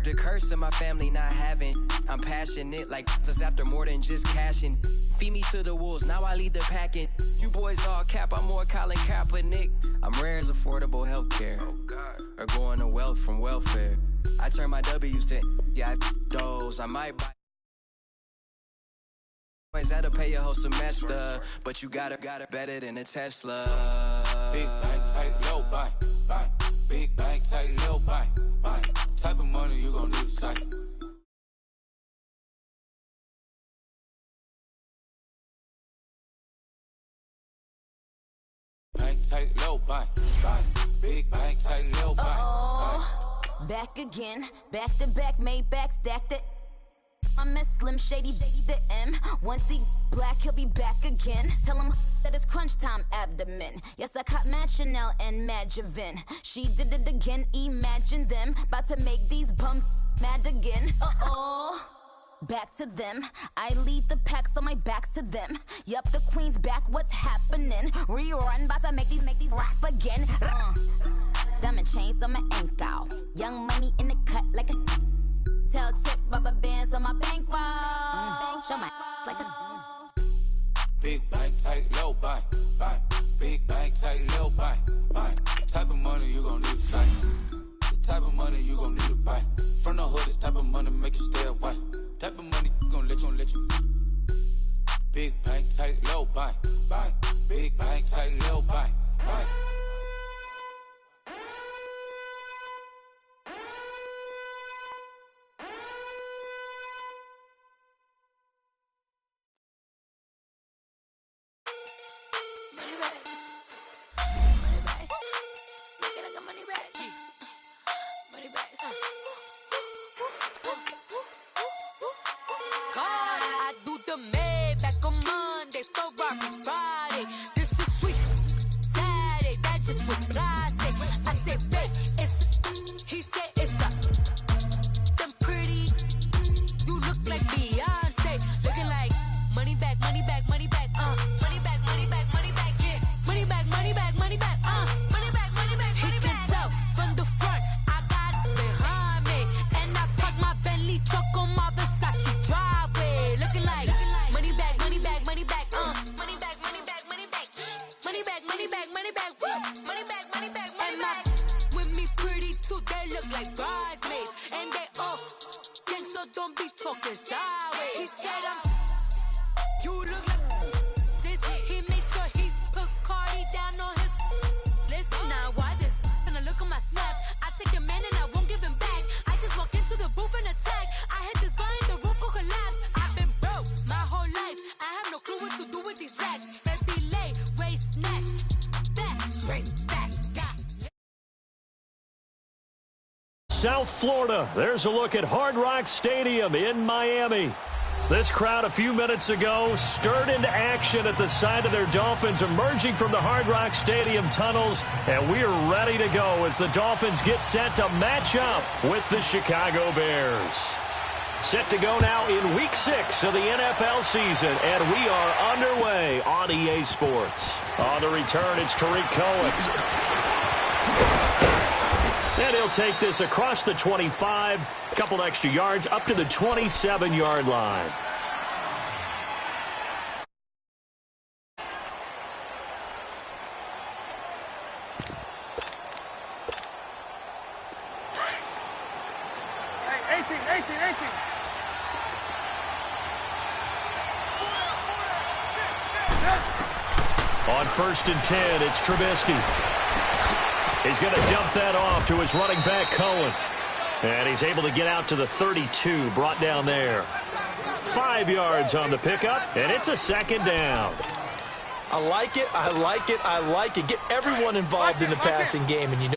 The curse of my family not having. I'm passionate like us after more than just cashing. Feed me to the wolves, now I lead the packing. You boys all cap, I'm more Colin Kaepernick. I'm rare as affordable healthcare. Or going to wealth from welfare. I turn my W's to those. I might buy. That'll pay your whole semester, but you got it better than a Tesla. Big bank, tight, low buy. Big bank, tight, low buy. Type of money you gon' need to sight. Bank, tight, low buy. Big bank, tight, low buy. Back again, back to back, made back, stacked it. I'm a Slim Shady, the M. Once he black, he'll be back again. Tell him that it's crunch time abdomen. Yes, I caught Mad Chanel and Mad Javin. She did it again, imagine them. About to make these bums mad again. Back to them. I lead the pack, so my back's to them. Yup, the queen's back, what's happening? Rerun, about to make these rap again. Diamond chains on my ankle. Young money in the cut like a... Tell tip rubber bands on my bankroll. Show my like a... Big bank, tight, low buy. Big bank, tight, low buy. Type of money you gon' need to sight. The type of money you gon' need to buy. From the hood, this type of money make you stay away. Type of money gon' let you. Big bank, tight, low buy. Big bank, tight, low buy. South Florida. There's a look at Hard Rock Stadium in Miami. This crowd a few minutes ago stirred into action at the side of their Dolphins emerging from the Hard Rock Stadium tunnels, and we are ready to go as the Dolphins get set to match up with the Chicago Bears. Set to go now in Week 6 of the NFL season, and we are underway on EA Sports. On the return, it's Tariq Cohen. And he'll take this across the 25, a couple extra yards, up to the 27-yard line. Hey, 18. On 1st and 10, it's Trubisky. He's going to dump that off to his running back, Cohen. And he's able to get out to the 32, brought down there. 5 yards on the pickup, and it's a second down. I like it. Get everyone involved in the passing game, and you know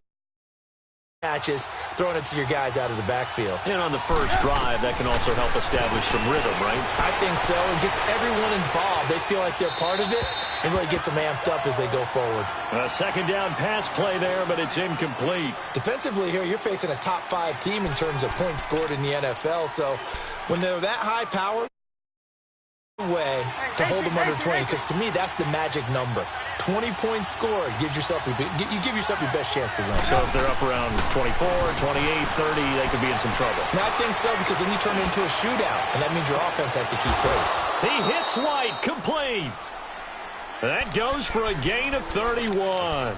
matches, throwing it to your guys out of the backfield. And on the first drive, that can also help establish some rhythm, right? I think so. It gets everyone involved. They feel like they're part of it, and really gets them amped up as they go forward. A second down pass play there, but it's incomplete. Defensively here, you're facing a top 5 team in terms of points scored in the NFL, so when they're that high power, way to hold them under 20, because to me, that's the magic number. 20-point score, you give yourself your best chance to win. So if they're up around 24, 28, 30, they could be in some trouble. And I think so, because then you turn it into a shootout, and that means your offense has to keep pace. He hits White, complete. That goes for a gain of 31.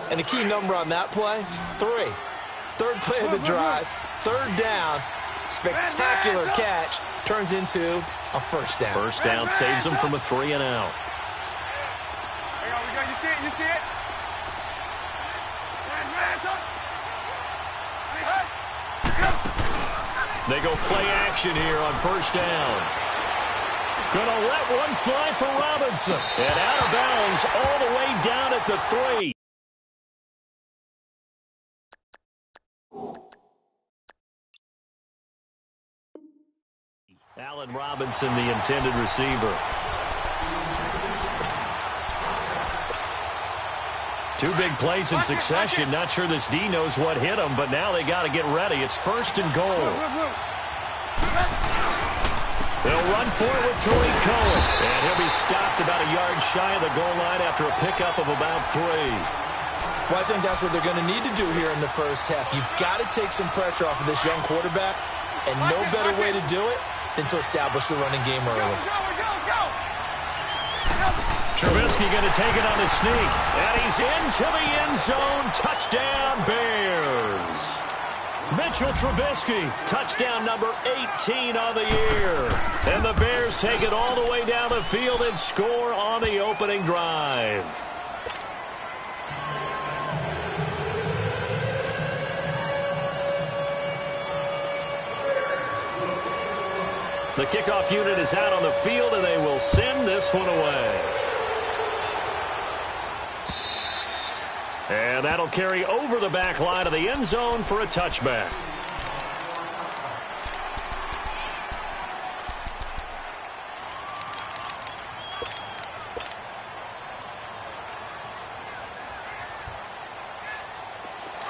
And the key number on that play, 3. Third play of the drive, third down, spectacular catch, turns into a first down. First down saves them from a 3 and out. You see it? You see it? They go play action here on first down. Gonna let one fly for Robinson. And out of bounds all the way down at the 3. Allen Robinson, the intended receiver. 2 big plays in succession. Not sure this D knows what hit him, but now they got to get ready. It's first and goal. They'll run for it with Tariq Cohen. And he'll be stopped about a yard shy of the goal line after a pickup of about 3. Well, I think that's what they're going to need to do here in the first half. You've got to take some pressure off of this young quarterback, and no better way to do it than to establish the running game early. Trubisky going to take it on the sneak, and he's into the end zone. Touchdown, Bears. Mitchell Trubisky, touchdown number 18 on the year. And the Bears take it all the way down the field and score on the opening drive. The kickoff unit is out on the field, and they will send this one away. And that'll carry over the back line of the end zone for a touchback.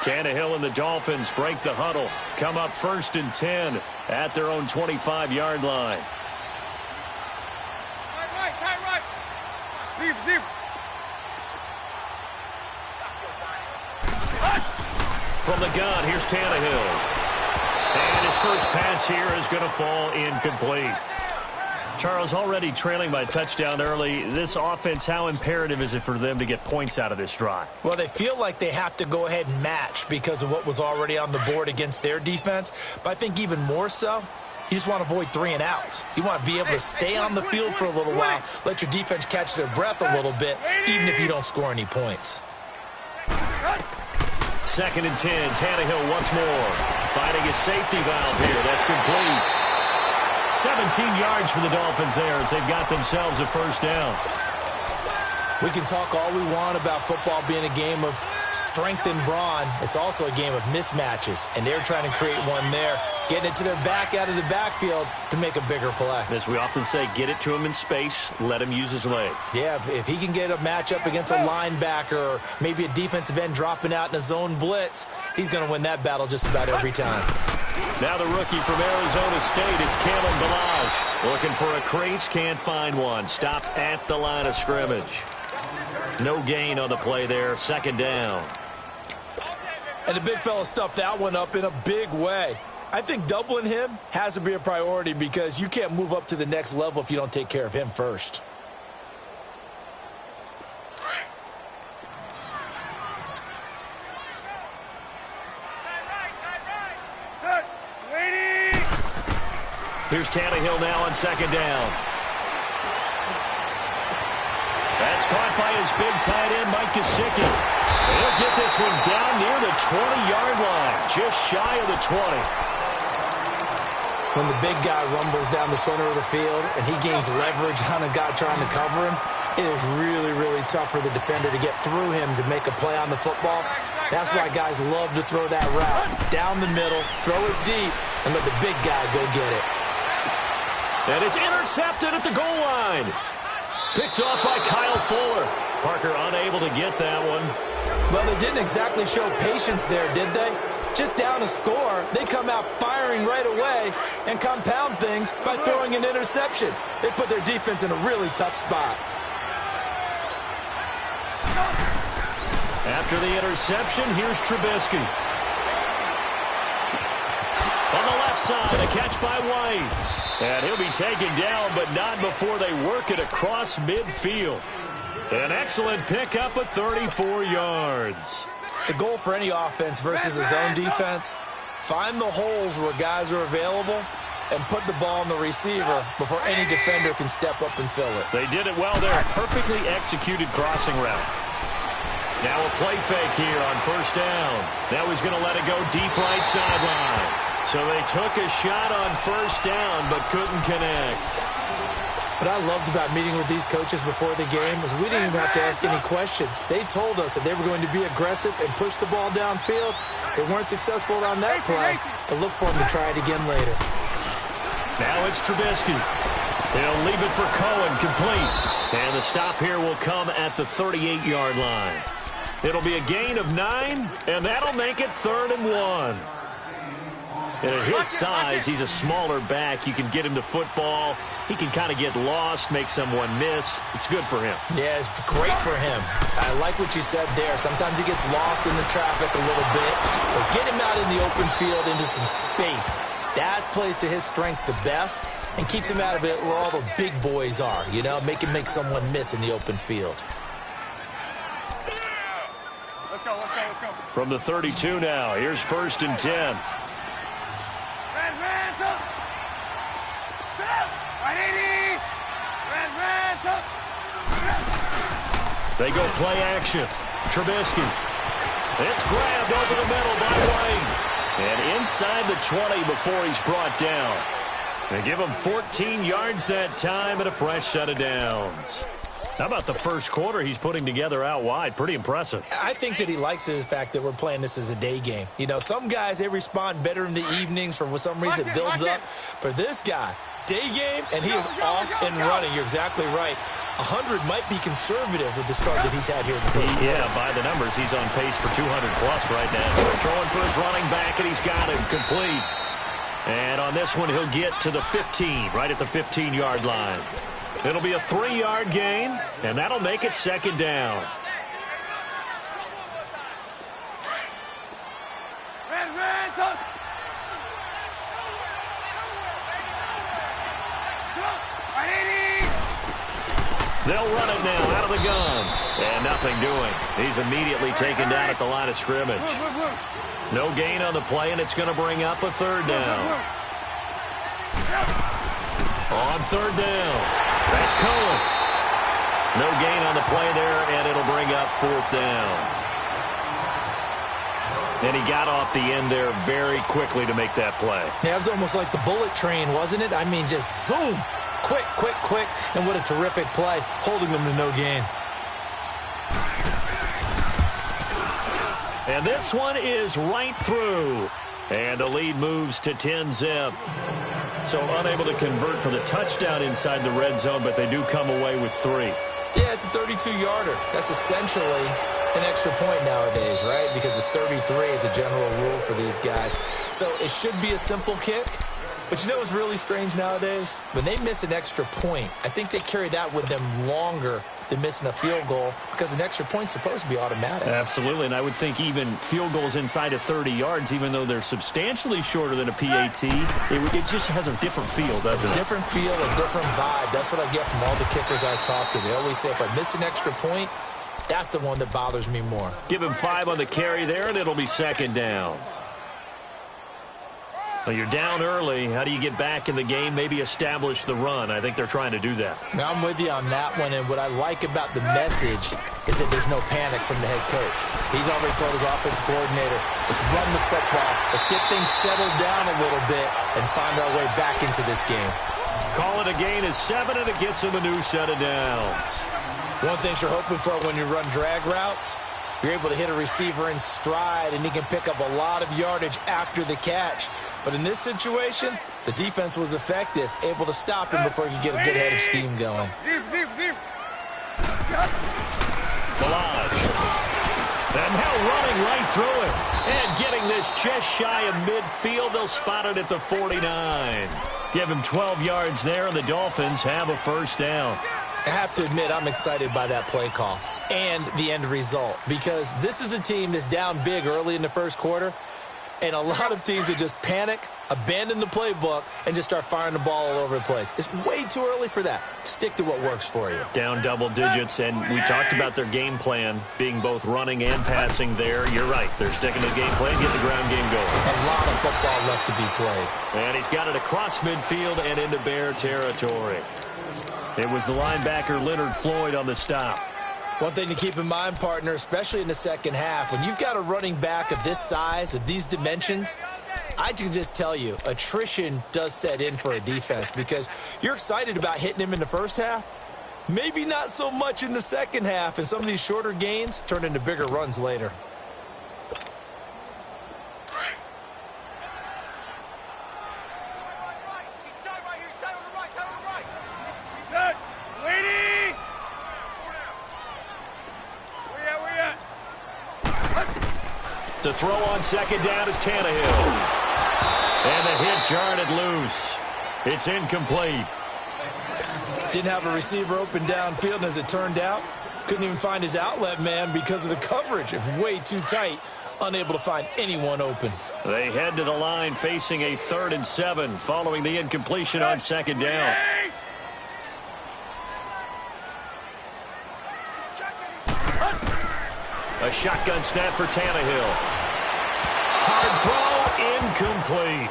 Tannehill and the Dolphins break the huddle. Come up first and 10 at their own 25-yard line. Right. Deep. From the gun, here's Tannehill. And his first pass here is going to fall incomplete. Charles, already trailing by touchdown early. This offense, how imperative is it for them to get points out of this drive? Well, they feel like they have to go ahead and match because of what was already on the board against their defense. But I think even more so, you just want to avoid 3 and outs. You want to be able to stay on the field for a little while, let your defense catch their breath a little bit, even if you don't score any points. Second and 10, Tannehill once more. Finding his safety valve here. That's complete. 17 yards for the Dolphins there as they've got themselves a first down. We can talk all we want about football being a game of strength and brawn. It's also a game of mismatches, and they're trying to create one there, getting it to their back out of the backfield to make a bigger play. As we often say, get it to him in space, let him use his leg. Yeah, if he can get a matchup against a linebacker or maybe a defensive end dropping out in a zone blitz, he's going to win that battle just about every time. Now the rookie from Arizona State, it's Kalen Ballage. Looking for a crease, can't find one. Stopped at the line of scrimmage. No gain on the play there, second down. And the big fella stuffed that one up in a big way. I think doubling him has to be a priority because you can't move up to the next level if you don't take care of him first. Here's Tannehill now on second down. That's caught by his big tight end, Mike Gesicki. He'll get this one down near the 20-yard line, just shy of the 20. When the big guy rumbles down the center of the field and he gains leverage on a guy trying to cover him, it is really, really tough for the defender to get through him to make a play on the football. That's why guys love to throw that route. Down the middle, throw it deep, and let the big guy go get it. And it's intercepted at the goal line. Picked off by Kyle Fuller. Parker unable to get that one. Well, they didn't exactly show patience there, did they? Just down a score, they come out firing right away and compound things by throwing an interception. They put their defense in a really tough spot. After the interception, here's Trubisky. On the left side, a catch by White. And he'll be taken down, but not before they work it across midfield. An excellent pickup of 34 yards. The goal for any offense versus a zone defense, find the holes where guys are available and put the ball on the receiver before any defender can step up and fill it. They did it well there. Perfectly executed crossing route. Now a play fake here on first down. Now he's going to let it go deep right sideline. So they took a shot on first down but couldn't connect. What I loved about meeting with these coaches before the game is we didn't even have to ask any questions. They told us that they were going to be aggressive and push the ball downfield. They weren't successful on that play, but look for them to try it again later. Now it's Trubisky. He'll leave it for Cohen, complete. And the stop here will come at the 38-yard line. It'll be a gain of 9, and that'll make it 3rd and 1. And at his size, he's a smaller back. You can get him to football. He can kind of get lost, make someone miss. It's good for him. Yeah, it's great for him. I like what you said there. Sometimes he gets lost in the traffic a little bit. But get him out in the open field into some space. That plays to his strengths the best and keeps him out of it where all the big boys are, you know, make someone miss in the open field. Let's go. From the 32 now, here's 1st and 10. They go play action. Trubisky. It's grabbed over the middle by White. And inside the 20 before he's brought down. They give him 14 yards that time and a fresh set of downs. How about the first quarter he's putting together out wide? Pretty impressive. I think that he likes the fact that we're playing this as a day game. You know, some guys, they respond better in the evenings for some reason it builds up. For this guy, day game, and he is off and running. You're exactly right. 100 might be conservative with the start that he's had here in the first quarter. Yeah, by the numbers, he's on pace for 200-plus right now. Throwing for his running back, and he's got him complete. And on this one, he'll get to the 15, right at the 15-yard line. It'll be a 3-yard gain, and that'll make it 2nd down. They'll run it now out of the gun. And nothing doing. He's immediately taken down at the line of scrimmage. No gain on the play, and it's going to bring up a 3rd down. On 3rd down, that's Cohen. No gain on the play there, and it'll bring up 4th down. And he got off the end there very quickly to make that play. Yeah, it was almost like the bullet train, wasn't it? I mean, just zoom. Quick, and what a terrific play, holding them to no gain. And this one is right through. And the lead moves to 10-zip. So unable to convert for the touchdown inside the red zone, but they do come away with 3. Yeah, it's a 32-yarder. That's essentially an extra point nowadays, right? Because it's 33 as a general rule for these guys. So it should be a simple kick. But you know what's really strange nowadays? When they miss an extra point, I think they carry that with them longer than missing a field goal because an extra point's supposed to be automatic. Absolutely, and I would think even field goals inside of 30 yards, even though they're substantially shorter than a PAT, it just has a different feel, doesn't it? A different feel, a different vibe. That's what I get from all the kickers I talk to. They always say if I miss an extra point, that's the one that bothers me more. Give him 5 on the carry there, and it'll be 2nd down. Well, you're down early. How do you get back in the game, maybe establish the run? I think they're trying to do that. Now, I'm with you on that one, and what I like about the message is that there's no panic from the head coach. He's already told his offensive coordinator, let's run the football, let's get things settled down a little bit and find our way back into this game. Call it a gain of 7, and it gets him a new set of downs. One thing you're hoping for when you run drag routes, you're able to hit a receiver in stride, and he can pick up a lot of yardage after the catch. But in this situation, the defense was effective, able to stop him before he could get a good-headed scheme going. Balaj. And now running right through it. And getting this just shy of midfield, they'll spot it at the 49. Give him 12 yards there, and the Dolphins have a 1st down. I have to admit I'm excited by that play call and the end result because this is a team that's down big early in the first quarter, and a lot of teams would just panic, abandon the playbook, and just start firing the ball all over the place. It's way too early for that. Stick to what works for you. Down double digits, and we talked about their game plan being both running and passing there. You're right. They're sticking to the game plan, get the ground game going. A lot of football left to be played. And he's got it across midfield and into Bear territory. It was the linebacker Leonard Floyd on the stop. One thing to keep in mind, partner, especially in the second half, when you've got a running back of this size, of these dimensions, I can just tell you, attrition does set in for a defense because you're excited about hitting him in the first half. Maybe not so much in the second half, and some of these shorter gains turn into bigger runs later. To throw on second down is Tannehill. And the hit jarred it loose. It's incomplete. Didn't have a receiver open downfield, and as it turned out, couldn't even find his outlet man because of the coverage. It was way too tight, unable to find anyone open. They head to the line facing a 3rd and 7 following the incompletion on second down. A shotgun snap for Tannehill. Hard throw, incomplete.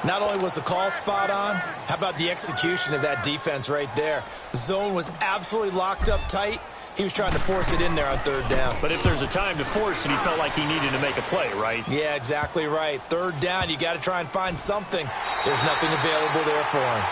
Not only was the call spot on, how about the execution of that defense right there? The zone was absolutely locked up tight. He was trying to force it in there on 3rd down. But if there's a time to force it, he felt like he needed to make a play, right? Yeah, exactly right. 3rd down, you got to try and find something. There's nothing available there for him.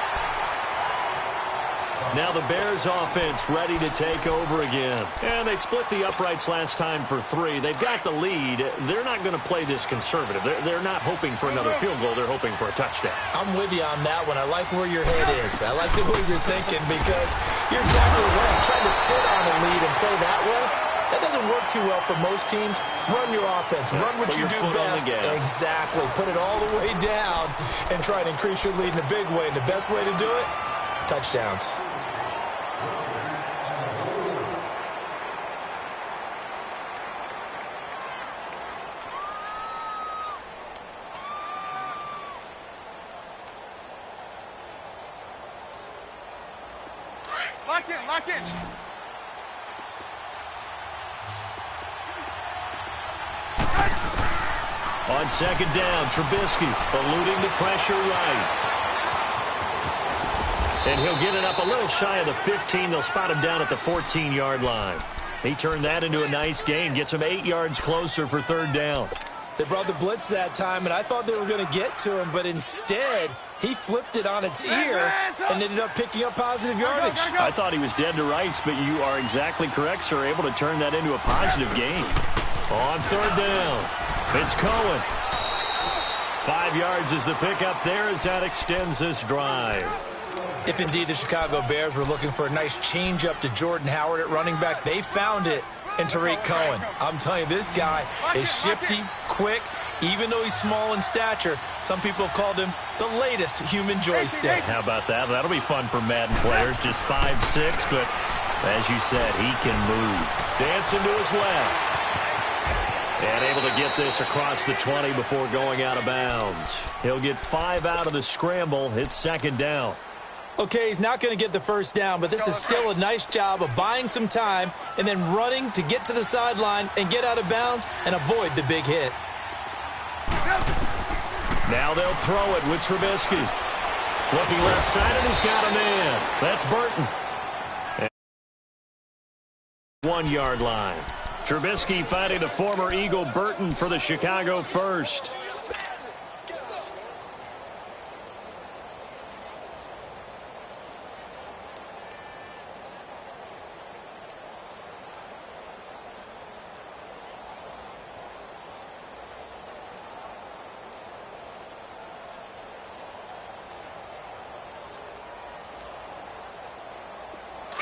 Now the Bears offense ready to take over again. And they split the uprights last time for 3. They've got the lead. They're not going to play this conservative. They're not hoping for another field goal. They're hoping for a touchdown. I'm with you on that one. I like where your head is. I like the way you're thinking because you're exactly right. Trying to sit on a lead and play that way, that doesn't work too well for most teams. Run your offense. Run what you do best. Exactly. Put it all the way down and try and increase your lead in a big way. And the best way to do it, touchdowns. Lock in. On second down, Trubisky eluding the pressure right. And he'll get it up a little shy of the 15. They'll spot him down at the 14-yard line. He turned that into a nice gain. Gets him 8 yards closer for 3rd down. They brought the blitz that time, and I thought they were going to get to him, but instead he flipped it on its ear and ended up picking up positive yardage. I thought he was dead to rights, but you are exactly correct, sir. Able to turn that into a positive gain. On 3rd down, it's Cohen. 5 yards is the pickup there as that extends this drive. If indeed the Chicago Bears were looking for a nice change-up to Jordan Howard at running back, they found it in Tariq Cohen. I'm telling you, this guy is shifty, quick. Even though he's small in stature, some people have called him the latest human joystick. How about that? That'll be fun for Madden players. Just 5'6", but as you said, he can move. Dancing to his left. And able to get this across the 20 before going out of bounds. He'll get 5 out of the scramble. It's 2nd down. Okay, he's not going to get the 1st down, but this is still a nice job of buying some time and then running to get to the sideline and get out of bounds and avoid the big hit. Now they'll throw it with Trubisky. Looking left side, and he's got a man. That's Burton. 1-yard line. Trubisky finding the former Eagle Burton for the Chicago first.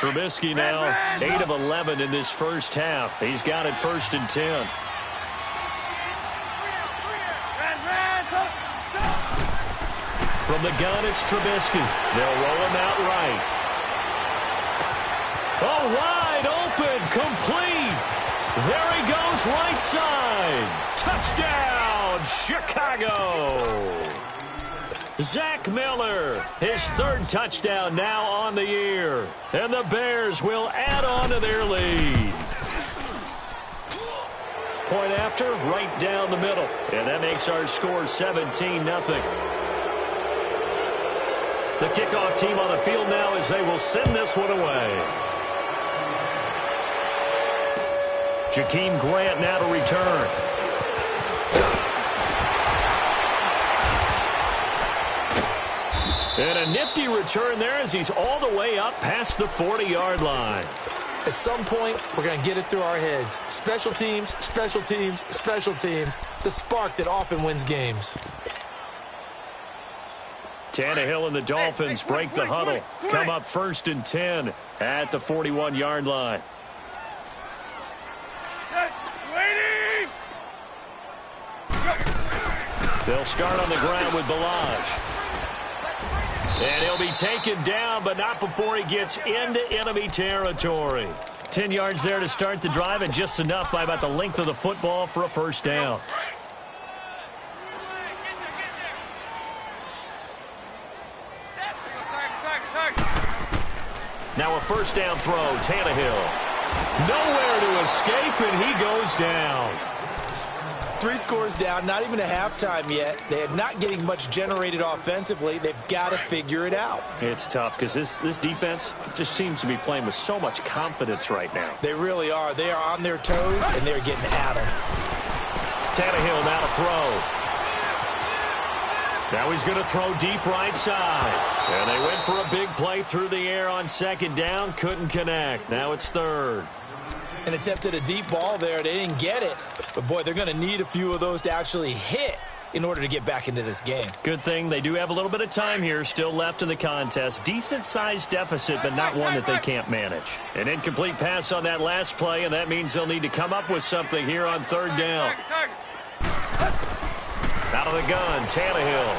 Trubisky now 8 of 11 in this first half. He's got it 1st and 10. From the gun, it's Trubisky. They'll roll him out right. Oh, wide open, complete. There he goes, right side. Touchdown, Chicago. Zach Miller, his third touchdown now on the year. And the Bears will add on to their lead. Point after, right down the middle. And that makes our score 17-0. The kickoff team on the field now as they will send this one away. Jakeem Grant now to return. And a nifty return there as he's all the way up past the 40-yard line. At some point, we're going to get it through our heads. Special teams, special teams, special teams. The spark that often wins games. Tannehill and the Dolphins break the huddle. Come up 1st and 10 at the 41-yard line. Waiting! They'll start on the ground with Balaj. And he'll be taken down, but not before he gets into enemy territory. 10 yards there to start the drive, and just enough by about the length of the football for a first down. Now a first down throw, Tannehill. Nowhere to escape, and he goes down. 3 scores down, not even a halftime yet. They are not getting much generated offensively. They've got to figure it out. It's tough because this defense just seems to be playing with so much confidence right now. They really are. They are on their toes, and they're getting at them. Tannehill now to throw. Now he's going to throw deep right side. And they went for a big play through the air on 2nd down. Couldn't connect. Now it's 3rd. An attempt at a deep ball there. They didn't get it. But, boy, they're going to need a few of those to actually hit in order to get back into this game. Good thing they do have a little bit of time here still left in the contest. Decent-sized deficit, but not one that they can't manage. An incomplete pass on that last play, and that means they'll need to come up with something here on 3rd down. Out of the gun, Tannehill.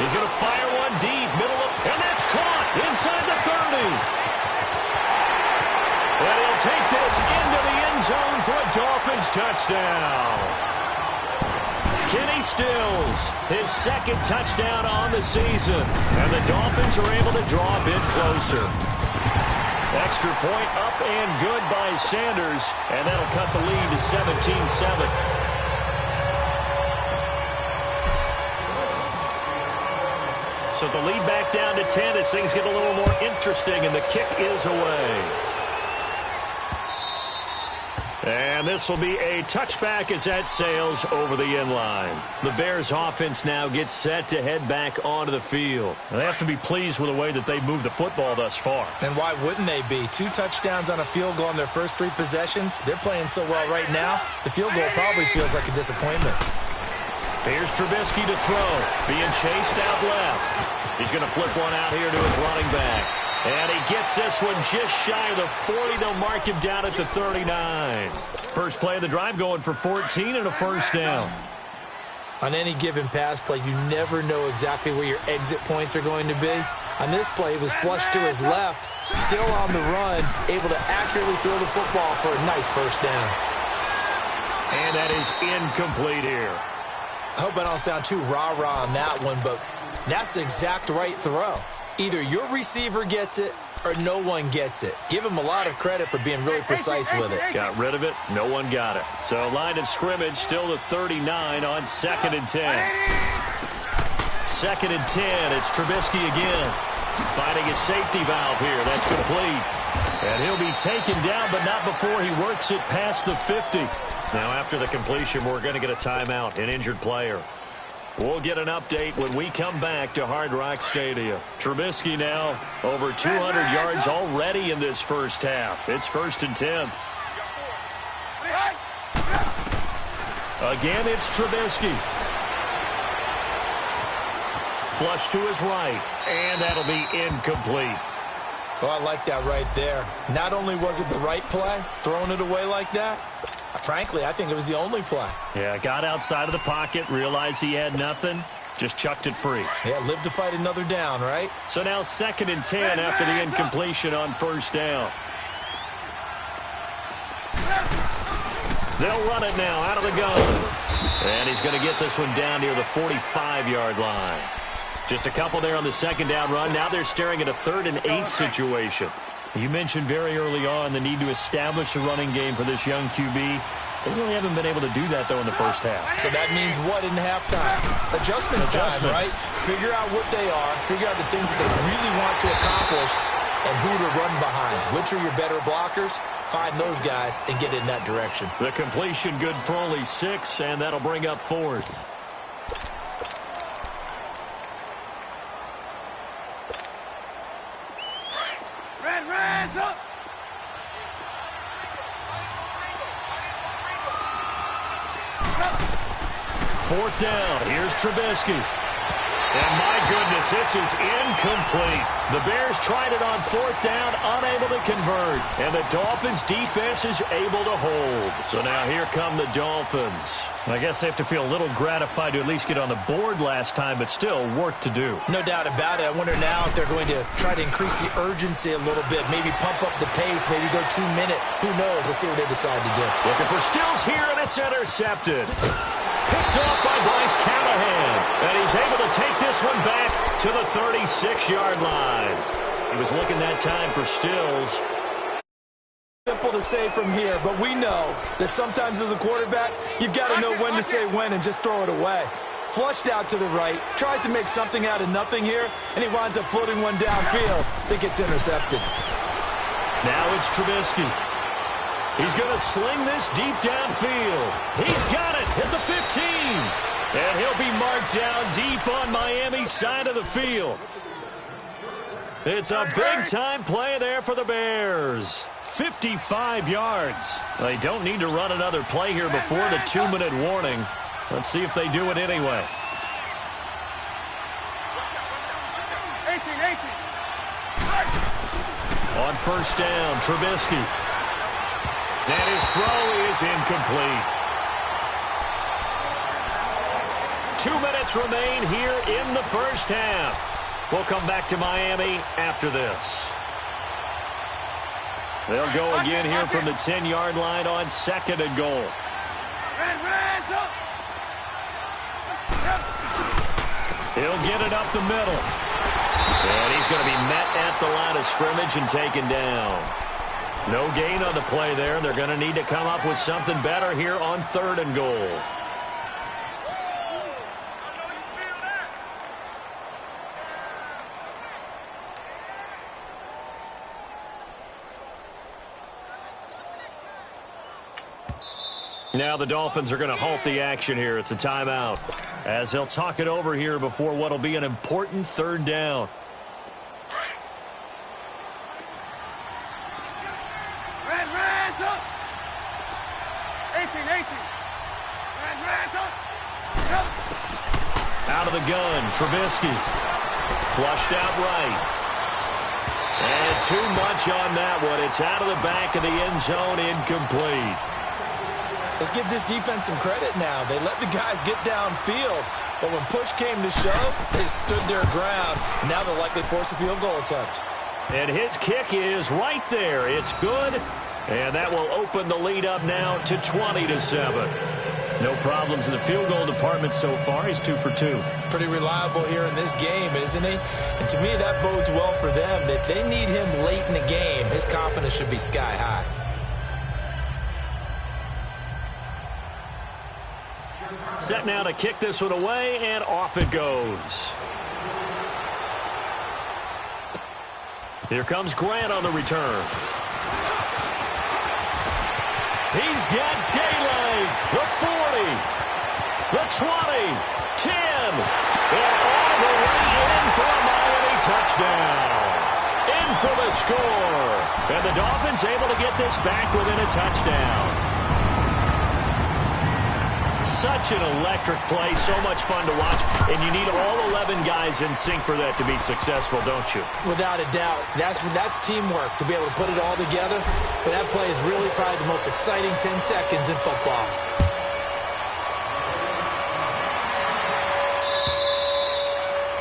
He's going to fire one deep, middle of, and that's caught inside the 30. And he'll take this into the end zone for a Dolphins touchdown. Kenny Stills, his 2nd touchdown on the season. And the Dolphins are able to draw a bit closer. Extra point up and good by Sanders. And that'll cut the lead to 17-7. So the lead back down to 10 as things get a little more interesting, and the kick is away. And this will be a touchback as that sails over the end line. The Bears offense now gets set to head back onto the field. They have to be pleased with the way that they've moved the football thus far. And why wouldn't they be? 2 touchdowns on a field goal in their first 3 possessions. They're playing so well right now, the field goal probably feels like a disappointment. Here's Trubisky to throw, being chased out left. He's going to flip one out here to his running back. And he gets this one just shy of the 40. They'll mark him down at the 39. First play of the drive going for 14 and a first down. On any given pass play, you never know exactly where your exit points are going to be. On this play, it was flushed to his left, still on the run, able to accurately throw the football for a nice first down. And that is incomplete here. I hope I don't sound too rah-rah on that one, but that's the exact right throw. Either your receiver gets it or no one gets it. Give him a lot of credit for being really precise with it. Got rid of it. No one got it. So line of scrimmage still the 39 on 2nd and 10. 2nd and 10. It's Trubisky again. Finding a safety valve here. That's complete. And he'll be taken down, but not before he works it past the 50. Now after the completion, we're going to get a timeout, an injured player. We'll get an update when we come back to Hard Rock Stadium. Trubisky now over 200 yards already in this first half. It's 1st and 10. Again, it's Trubisky. Flush to his right, and that'll be incomplete. Oh, I like that right there. Not only was it the right play, throwing it away like that, frankly, I think it was the only play. Yeah, got outside of the pocket, realized he had nothing, just chucked it free. Yeah, live to fight another down, right? So now 2nd and 10 after the incompletion on first down. They'll run it now out of the gun. And he's going to get this one down near the 45-yard line. Just a couple there on the second down run. Now they're staring at a 3rd and 8 situation. You mentioned very early on the need to establish a running game for this young QB. They really haven't been able to do that, though, in the first half. So that means what in halftime? Adjustments time, right? Figure out what they are. Figure out the things that they really want to accomplish and who to run behind. Which are your better blockers? Find those guys and get in that direction. The completion good for only 6, and that'll bring up 4th. Hands up! Fourth down. Here's Trubisky. And my goodness, this is incomplete. The Bears tried it on 4th down, unable to convert. And the Dolphins' defense is able to hold. So now here come the Dolphins. I guess they have to feel a little gratified to at least get on the board last time, but still work to do. No doubt about it. I wonder now if they're going to try to increase the urgency a little bit, maybe pump up the pace, maybe go 2-minute. Who knows? Let's see what they decide to do. Looking for Stills here, and it's intercepted. Picked off by Bryce Callahan. And he's able to take this one back to the 36-yard line. He was looking that time for Stills. Simple to say from here, but we know that sometimes as a quarterback, you've got to know when to say when and just throw it away. Flushed out to the right, tries to make something out of nothing here, and he winds up floating one downfield. I think it's intercepted. Now it's Trubisky. He's going to sling this deep downfield. He's got it at the 15. And he'll be marked down deep on Miami's side of the field. It's a big-time play there for the Bears. 55 yards. They don't need to run another play here before the 2-minute warning. Let's see if they do it anyway. 18. On first down, Trubisky. And his throw is incomplete. 2 minutes remain here in the first half. We'll come back to Miami after this. They'll go again here from the 10-yard line on 2nd and goal. He'll get it up the middle. And he's going to be met at the line of scrimmage and taken down. No gain on the play there. They're going to need to come up with something better here on 3rd and goal. Now the Dolphins are going to halt the action here. It's a timeout as they'll talk it over here before what will be an important 3rd down. Hands up! 18. Hands up! Out of the gun, Trubisky. Flushed out right. And too much on that one. It's out of the back of the end zone, incomplete. Let's give this defense some credit now. They let the guys get downfield, but when push came to shove, they stood their ground. Now they'll likely force a field goal attempt. And his kick is right there. It's good, and that will open the lead up now to 20-7. No problems in the field goal department so far. He's 2 for 2. Pretty reliable here in this game, isn't he? And to me, that bodes well for them. If they need him late in the game, his confidence should be sky high. Set now to kick this one away, and off it goes. Here comes Grant on the return. He's got daylight. The 40, the 20, 10, and all the way in for a Miami touchdown. In for the score. And the Dolphins able to get this back within a touchdown. Such an electric play, so much fun to watch, and you need all 11 guys in sync for that to be successful, don't you? Without a doubt. That's teamwork, to be able to put it all together. But that play is really probably the most exciting 10 seconds in football.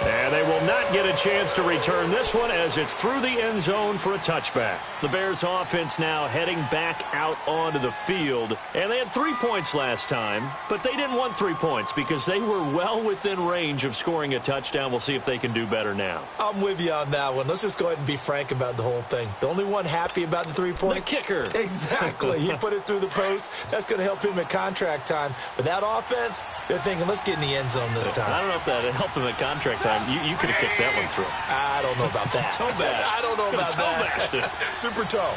And they will not get a chance to return this one as it's through the end zone for a touchback. The Bears offense now heading back out onto the field. And they had 3 points last time, but they didn't want 3 points because they were well within range of scoring a touchdown. We'll see if they can do better now. I'm with you on that one. Let's just go ahead and be frank about the whole thing. The only one happy about the 3-point? The kicker. Exactly. He put it through the post. That's going to help him at contract time. But that offense, they're thinking, let's get in the end zone this time. I don't know if that helped him at contract time. You could have kicked that one through. I don't know about that. Toe bash. I don't know about that. Toe bashed it. Super toe.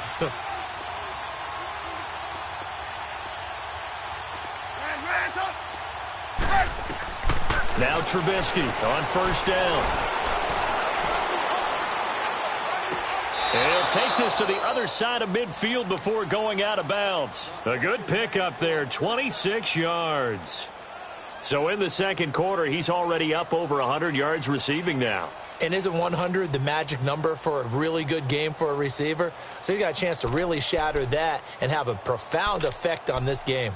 Now Trubisky on first down. And he'll take this to the other side of midfield before going out of bounds. A good pickup there, 26 yards. So in the second quarter, he's already up over 100 yards receiving now. And isn't 100 the magic number for a really good game for a receiver? So he got a chance to really shatter that and have a profound effect on this game.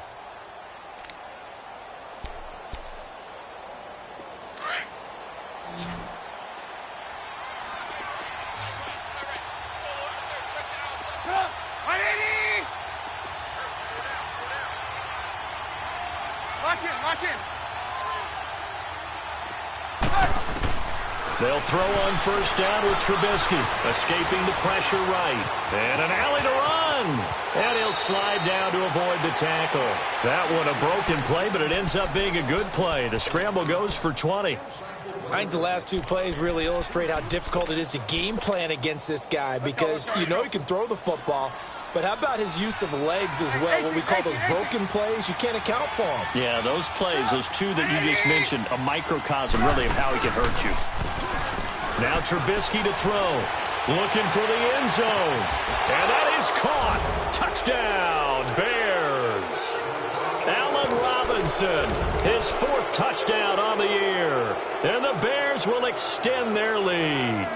They'll throw on first down with Trubisky, escaping the pressure right. And an alley to run. And he'll slide down to avoid the tackle. That one a broken play, but it ends up being a good play. The scramble goes for 20. I think the last 2 plays really illustrate how difficult it is to game plan against this guy because you know he can throw the football. But how about his use of legs as well, what we call those broken plays? You can't account for them. Yeah, those plays, those 2 that you just mentioned, a microcosm really of how he can hurt you. Now Trubisky to throw. Looking for the end zone. And that is caught. Touchdown, Bears. Allen Robinson, his 4th touchdown on the year. And the Bears will extend their lead.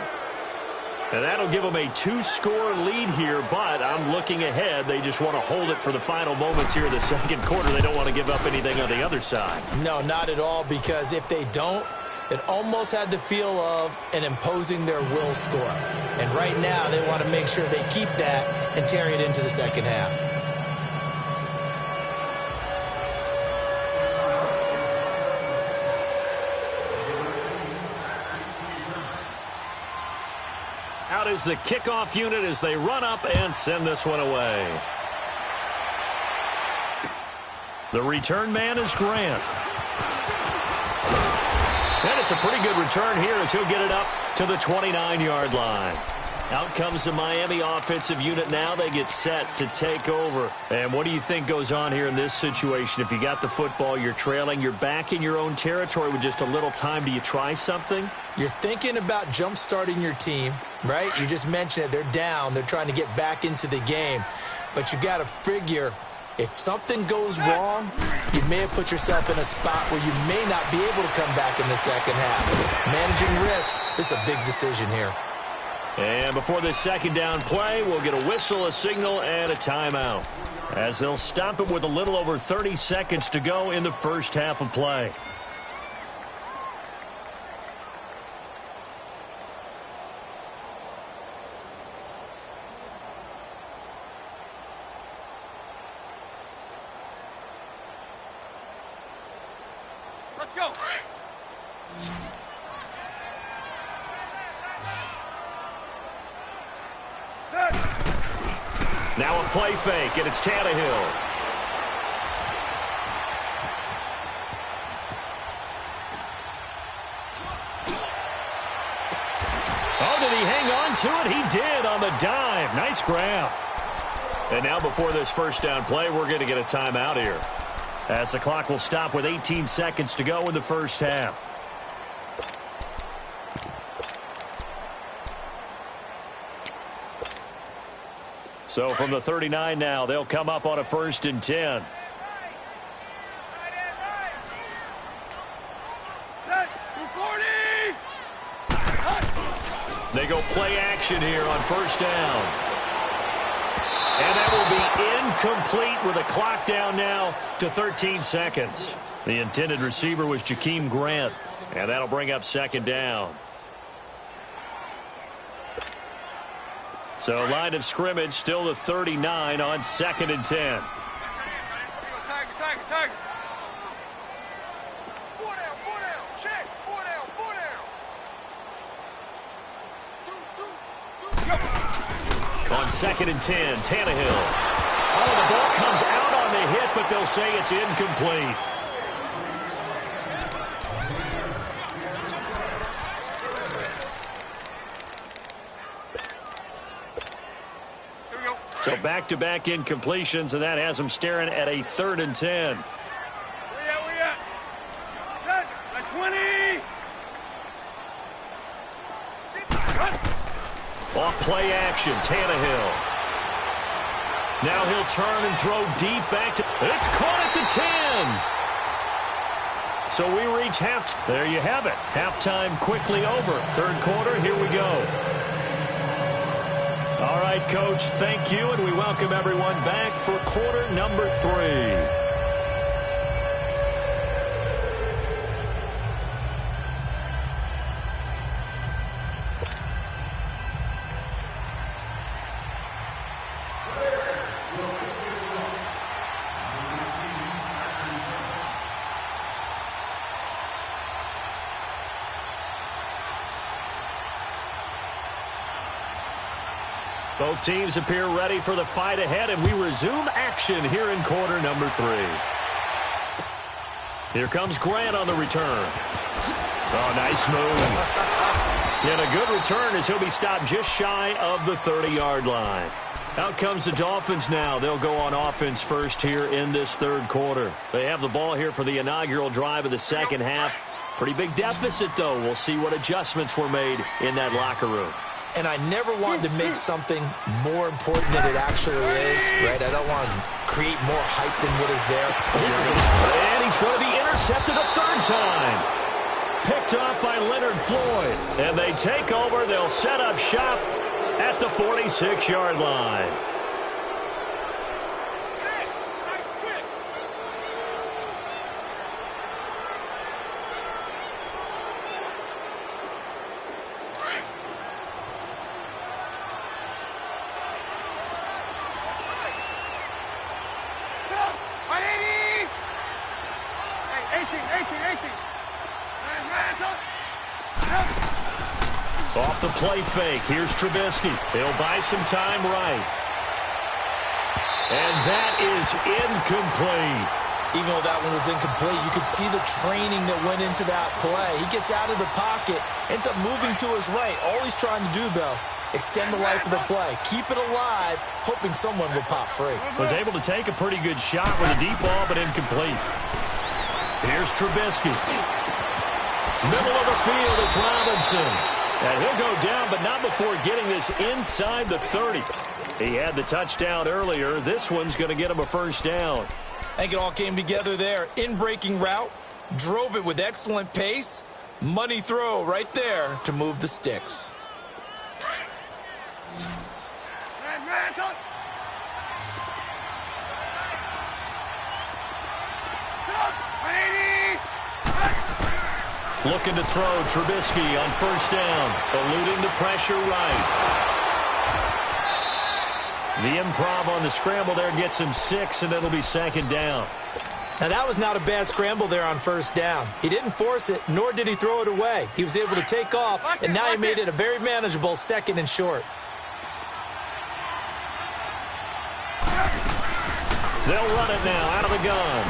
And that'll give them a 2-score lead here, but I'm looking ahead. They just want to hold it for the final moments here in the second quarter. They don't want to give up anything on the other side. No, not at all, because if they don't, it almost had the feel of an imposing their will score. And right now, they want to make sure they keep that and carry it into the second half. Out is the kickoff unit as they run up and send this one away. The return man is Grant. And it's a pretty good return here as he'll get it up to the 29-yard line. Out comes the Miami offensive unit now. They get set to take over. And what do you think goes on here in this situation? If you got the football, you're trailing, you're back in your own territory with just a little time. Do you try something? You're thinking about jump-starting your team, right? You just mentioned it. They're down. They're trying to get back into the game. But you got to figure if something goes wrong, you may have put yourself in a spot where you may not be able to come back in the second half. Managing risk is a big decision here. And before this second down play, we'll get a whistle, a signal, and a timeout, as they'll stop it with a little over 30 seconds to go in the first half of play. Let's go. Now a play fake, and it's Tannehill. Oh, did he hang on to it? He did on the dive. Nice grab. And now before this first down play, we're going to get a timeout here, as the clock will stop with 18 seconds to go in the first half. So from the 39 now, they'll come up on a 1st and 10. They go play action here on first down. And that will be incomplete with a clock down now to 13 seconds. The intended receiver was Jakeem Grant, and that'll bring up second down. So line of scrimmage still the 39 on 2nd and 10. On 2nd and 10, Tannehill. Oh, the ball comes out on the hit, but they'll say it's incomplete. So back-to-back incompletions, and that has them staring at a 3rd and 10. Where we at? 20! Off play action, Tannehill. Now he'll turn and throw deep back to... It's caught at the 10! So we reach half... There you have it. Halftime quickly over. 3rd quarter, here we go. All right, Coach, thank you, and we welcome everyone back for quarter number 3. Both teams appear ready for the fight ahead, and we resume action here in quarter number 3. Here comes Grant on the return. Oh, nice move. And a good return as he'll be stopped just shy of the 30-yard line. Out comes the Dolphins now. They'll go on offense first here in this 3rd quarter. They have the ball here for the inaugural drive of the 2nd half. Pretty big deficit, though. We'll see what adjustments were made in that locker room. And I never wanted to make something more important than it actually is, right? I don't want to create more hype than what is there. And he's going to be intercepted a 3rd time. Picked off by Leonard Floyd. And they take over. They'll set up shop at the 46-yard line. Off the play fake, here's Trubisky. He'll buy some time right. And that is incomplete. Even though that one was incomplete, you could see the training that went into that play. He gets out of the pocket, ends up moving to his right. All he's trying to do, though, extend the life of the play. Keep it alive, hoping someone will pop free. Was able to take a pretty good shot with a deep ball, but incomplete. Here's Trubisky. Middle of the field, it's Robinson. And he'll go down, but not before getting this inside the 30. He had the touchdown earlier. This one's going to get him a 1st down. I think it all came together there. In-breaking route, drove it with excellent pace. Money throw right there to move the sticks. Looking to throw Trubisky on 1st down. Eluding the pressure right. The improv on the scramble there gets him 6, and it'll be 2nd down. Now, that was not a bad scramble there on 1st down. He didn't force it, nor did he throw it away. He was able to take off, and now he made it a very manageable 2nd and short. They'll run it now out of the gun.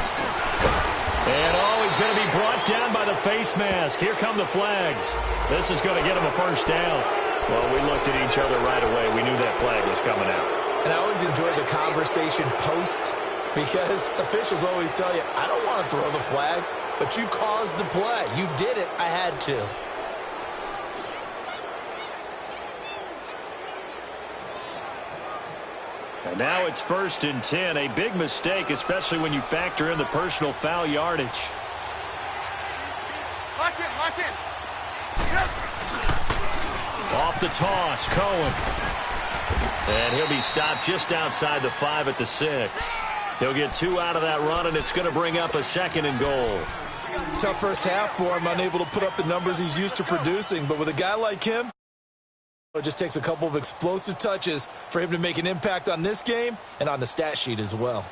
And, he's going to be brought down by the face mask. Here come the flags. This is going to get him a 1st down. Well, we looked at each other right away. We knew that flag was coming out. And I always enjoy the conversation post because officials always tell you, I don't want to throw the flag, but you caused the play. You did it. I had to. And now it's 1st and 10. A big mistake, especially when you factor in the personal foul yardage. Lock in. Yep. Off the toss, Cohen. And he'll be stopped just outside the 5 at the 6. He'll get 2 out of that run, and it's going to bring up a 2nd and goal. Tough 1st half for him, unable to put up the numbers he's used to producing. But with a guy like him, It just takes a couple of explosive touches for him to make an impact on this game and on the stat sheet as well.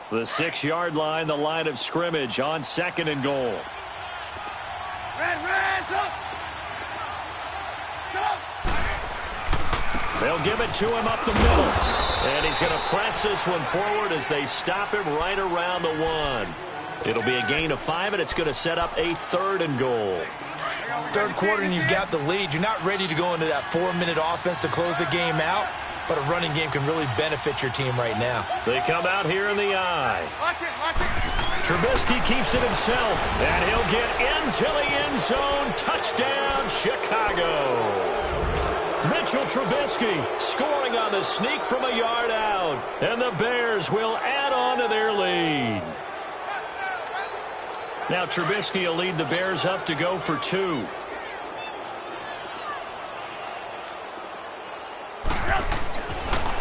The 6-yard line, the line of scrimmage on 2nd and goal. They'll give it to him up the middle. And he's going to press this one forward as they stop him right around the 1. It'll be a gain of 5, and it's going to set up a 3rd and goal. Third quarter, and you've got the lead. You're not ready to go into that 4-minute offense to close the game out, but a running game can really benefit your team right now. They come out here in the eye. Trubisky keeps it himself, and he'll get into the end zone. Touchdown, Chicago. Mitchell Trubisky scoring on the sneak from a yard out, and the Bears will add on to their lead. Now Trubisky will lead the Bears up to go for 2.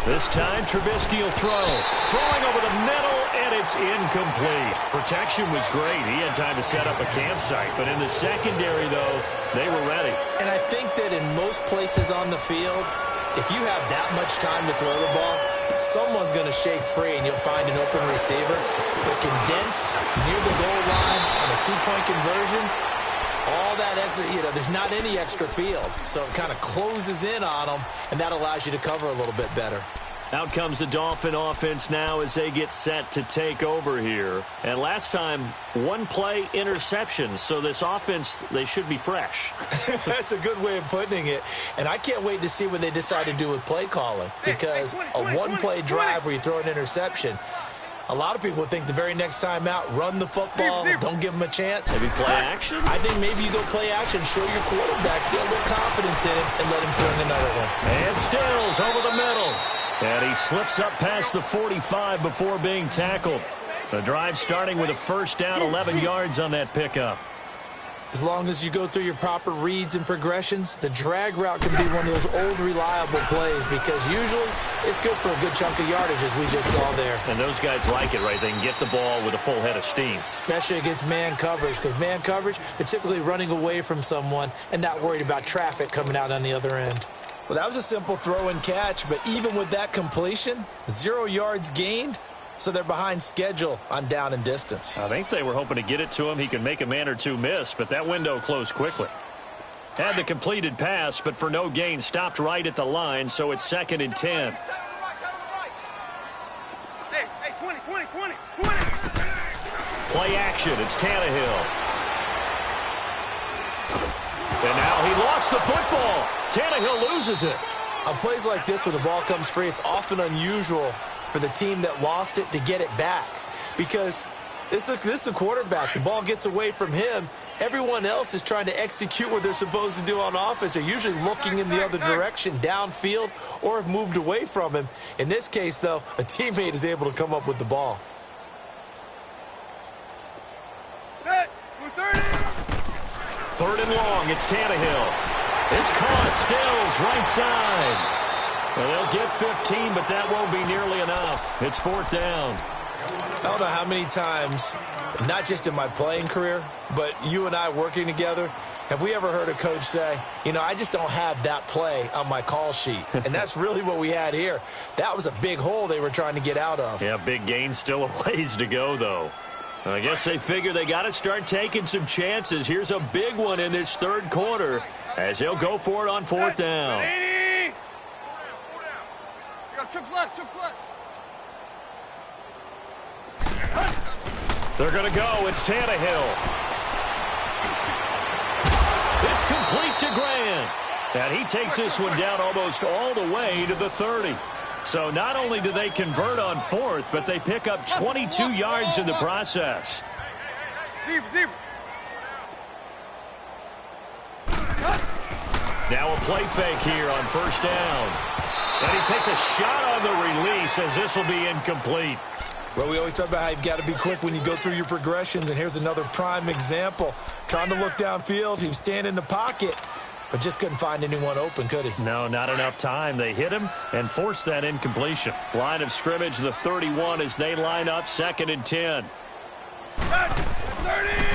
This time, Trubisky will throw. Throwing over the middle, and it's incomplete. Protection was great. He had time to set up a campsite. But in the secondary, though, they were ready. And I think that in most places on the field, if you have that much time to throw the ball, someone's going to shake free, and you'll find an open receiver. But condensed, near the goal line, on a 2-point conversion, all that exit, there's not any extra field. So it kind of closes in on them, and that allows you to cover a little bit better. Out comes the Dolphin offense now as they get set to take over here. And last time, 1-play interception. So this offense, they should be fresh. That's a good way of putting it. And I can't wait to see what they decide to do with play calling. Because a 1-play drive where you throw an interception, a lot of people think the very next time out, run the football, don't give them a chance. Maybe play action? I think maybe you go play action, show your quarterback, get a little confidence in him, and let him fling another one. And Stills over the middle. And he slips up past the 45 before being tackled. The drive starting with a first down, 11 yards on that pickup. As long as you go through your proper reads and progressions, the drag route can be one of those old reliable plays because usually it's good for a good chunk of yardage as we just saw there. And those guys like it, right? They can get the ball with a full head of steam. Especially against man coverage, because man coverage, they're typically running away from someone and not worried about traffic coming out on the other end. Well, that was a simple throw and catch, but even with that completion, 0 yards gained, so they're behind schedule on down and distance. I think they were hoping to get it to him. He could make a man or two miss, but that window closed quickly. Had the completed pass, but for no gain, stopped right at the line, so it's 2nd and 10. Hey, 20. Play action, it's Tannehill. And now he lost the football. Tannehill loses it. On plays like this, when the ball comes free, it's often unusual for the team that lost it to get it back. Because this is the quarterback. The ball gets away from him. Everyone else is trying to execute what they're supposed to do on offense. They're usually looking in the other direction, downfield, or have moved away from him. In this case, though, a teammate is able to come up with the ball. Third and long, it's Tannehill. It's caught, Stills, right side. Well, they'll get 15, but that won't be nearly enough. It's 4th down. I don't know how many times, not just in my playing career, but you and I working together, have we ever heard a coach say, I just don't have that play on my call sheet. And that's really what we had here. That was a big hole they were trying to get out of. Yeah, big gain, still a ways to go, though. I guess they figure they got to start taking some chances. Here's a big one in this third quarter as he'll go for it on 4th down. They're going to go. It's Tannehill. It's complete to Grant. And he takes this one down almost all the way to the 30. So not only do they convert on 4th, but they pick up 22 yards in the process. Now a play fake here on 1st down. And he takes a shot on the release as this will be incomplete. Well, we always talk about how you've got to be quick when you go through your progressions, and here's another prime example. Trying to look downfield, he was standing in the pocket, but just couldn't find anyone open, could he? No, not enough time. They hit him and forced that incompletion. Line of scrimmage, the 31 as they line up 2nd and 10.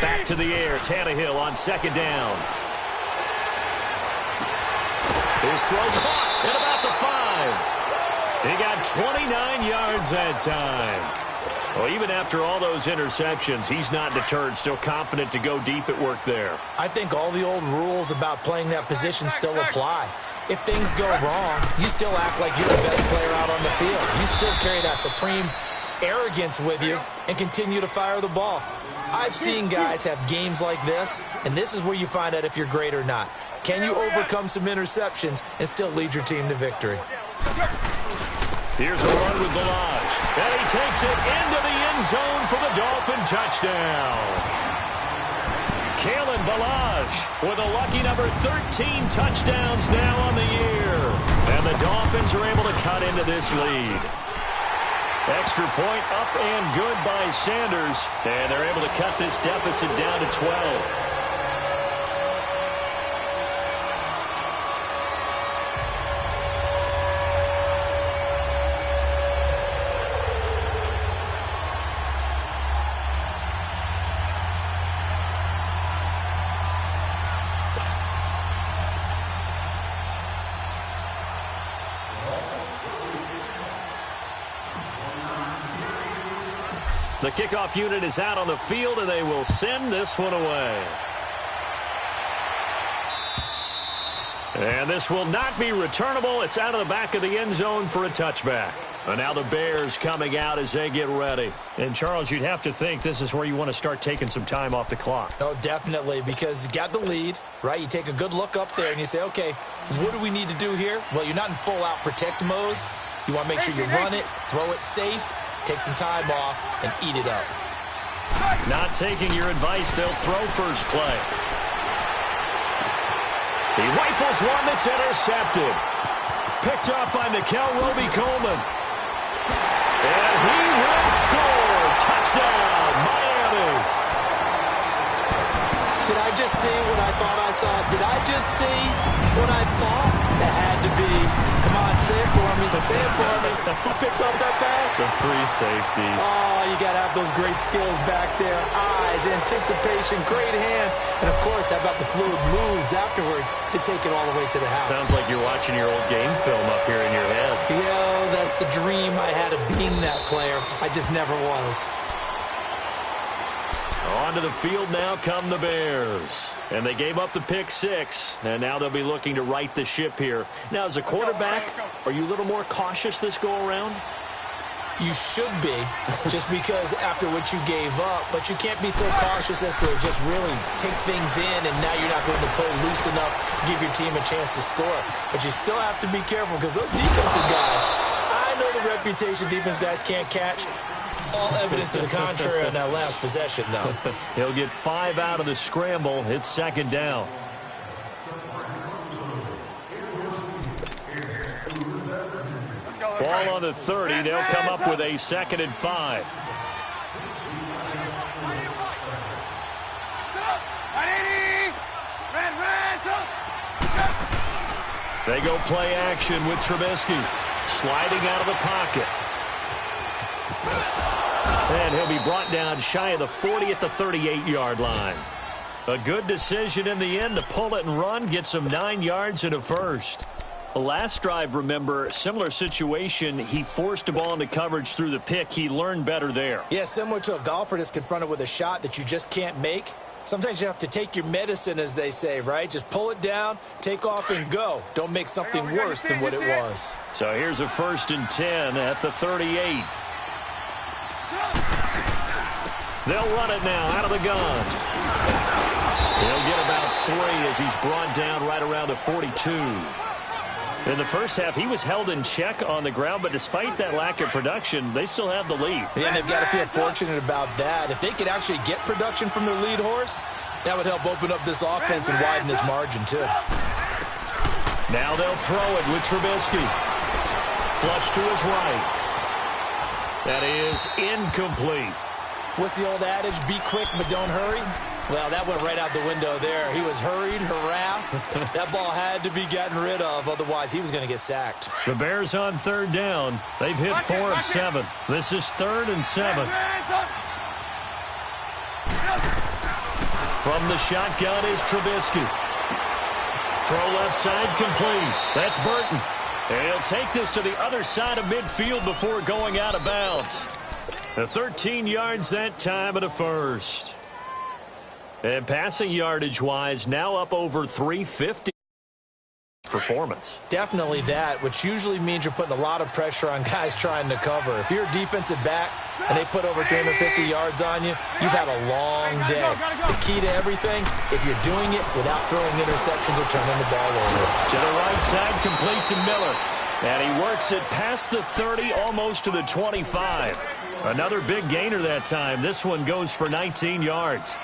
Back to the air. Tannehill on 2nd down. His throw caught at about the 5. He got 29 yards that time. Well, even after all those interceptions, he's not deterred, still confident to go deep at work there. I think all the old rules about playing that position still apply. If things go wrong, you still act like you're the best player out on the field. You still carry that supreme arrogance with you and continue to fire the ball. I've seen guys have games like this, and this is where you find out if you're great or not. Can you overcome some interceptions and still lead your team to victory? Here's a run with Balaj, and he takes it into the end zone for the Dolphin touchdown. Kalen Balaj with a lucky number 13 touchdowns now on the year. And the Dolphins are able to cut into this lead. Extra point up and good by Sanders, and they're able to cut this deficit down to 12. The kickoff unit is out on the field, and they will send this one away. And this will not be returnable. It's out of the back of the end zone for a touchback. And now the Bears coming out as they get ready. And, Charles, you'd have to think this is where you want to start taking some time off the clock. Oh, definitely, because you got the lead, right? You take a good look up there and you say, okay, what do we need to do here? Well, you're not in full-out protect mode. You want to make sure you run it, throw it safe, take some time off, and eat it up. Not taking your advice, they'll throw first play. He rifles one that's intercepted. Picked up by Nickel Roby-Coleman. And he will score. Touchdown, Miami. Did I just see what I thought I saw? Did I just see what I thought? That had to be. Come on, say it for me. Say it for me. Who picked up that pass? A free safety. Oh, you got to have those great skills back there. Eyes, anticipation, great hands. And, of course, how about the fluid moves afterwards to take it all the way to the house? Sounds like you're watching your old game film up here in your head. Yo, that's the dream I had of being that player. I just never was. Onto the field now come the Bears. And they gave up the pick 6. And now they'll be looking to right the ship here. Now, as a quarterback, are you a little more cautious this go-around? You should be, just because after what you gave up. But you can't be so cautious as to just really take things in, and now you're not going to play loose enough to give your team a chance to score. But you still have to be careful, because those defensive guys, I know the reputation defense guys can't catch. All evidence to the contrary on that last possession, though. He'll get 5 out of the scramble. It's 2nd down. Ball on the 30. They'll come up with a 2nd and 5. They go play action with Trubisky. Sliding out of the pocket. And he'll be brought down shy of the 40 at the 38-yard line. A good decision in the end to pull it and run, get some 9 yards and a first. The last drive, remember, similar situation. He forced a ball into coverage through the pick. He learned better there. Yeah, similar to a golfer that's confronted with a shot that you just can't make. Sometimes you have to take your medicine, as they say, right? Just pull it down, take off, and go. Don't make something worse than what it was. So here's a 1st and 10 at the 38. They'll run it now out of the gun. He'll get about 3 as he's brought down right around the 42. In the first half, he was held in check on the ground, but despite that lack of production, they still have the lead. Yeah, and they've got to feel fortunate about that. If they could actually get production from their lead horse, that would help open up this offense and widen this margin, too. Now they'll throw it with Trubisky. Flush to his right. That is incomplete. What's the old adage? Be quick, but don't hurry. Well, that went right out the window there. He was hurried, harassed. That ball had to be gotten rid of, otherwise he was going to get sacked. The Bears on third down. They've hit 4 of 7. This is 3rd and 7. From the shotgun is Trubisky. Throw left side complete. That's Burton. And he'll take this to the other side of midfield before going out of bounds. 13 yards that time and a first. And passing yardage-wise, now up over 350 performance. Definitely that, which usually means you're putting a lot of pressure on guys trying to cover. If you're a defensive back and they put over 350 yards on you, you've had a long day. The key to everything, if you're doing it without throwing interceptions or turning the ball over. To the right side, complete to Miller. And he works it past the 30, almost to the 25. Another big gainer that time. This one goes for 19 yards.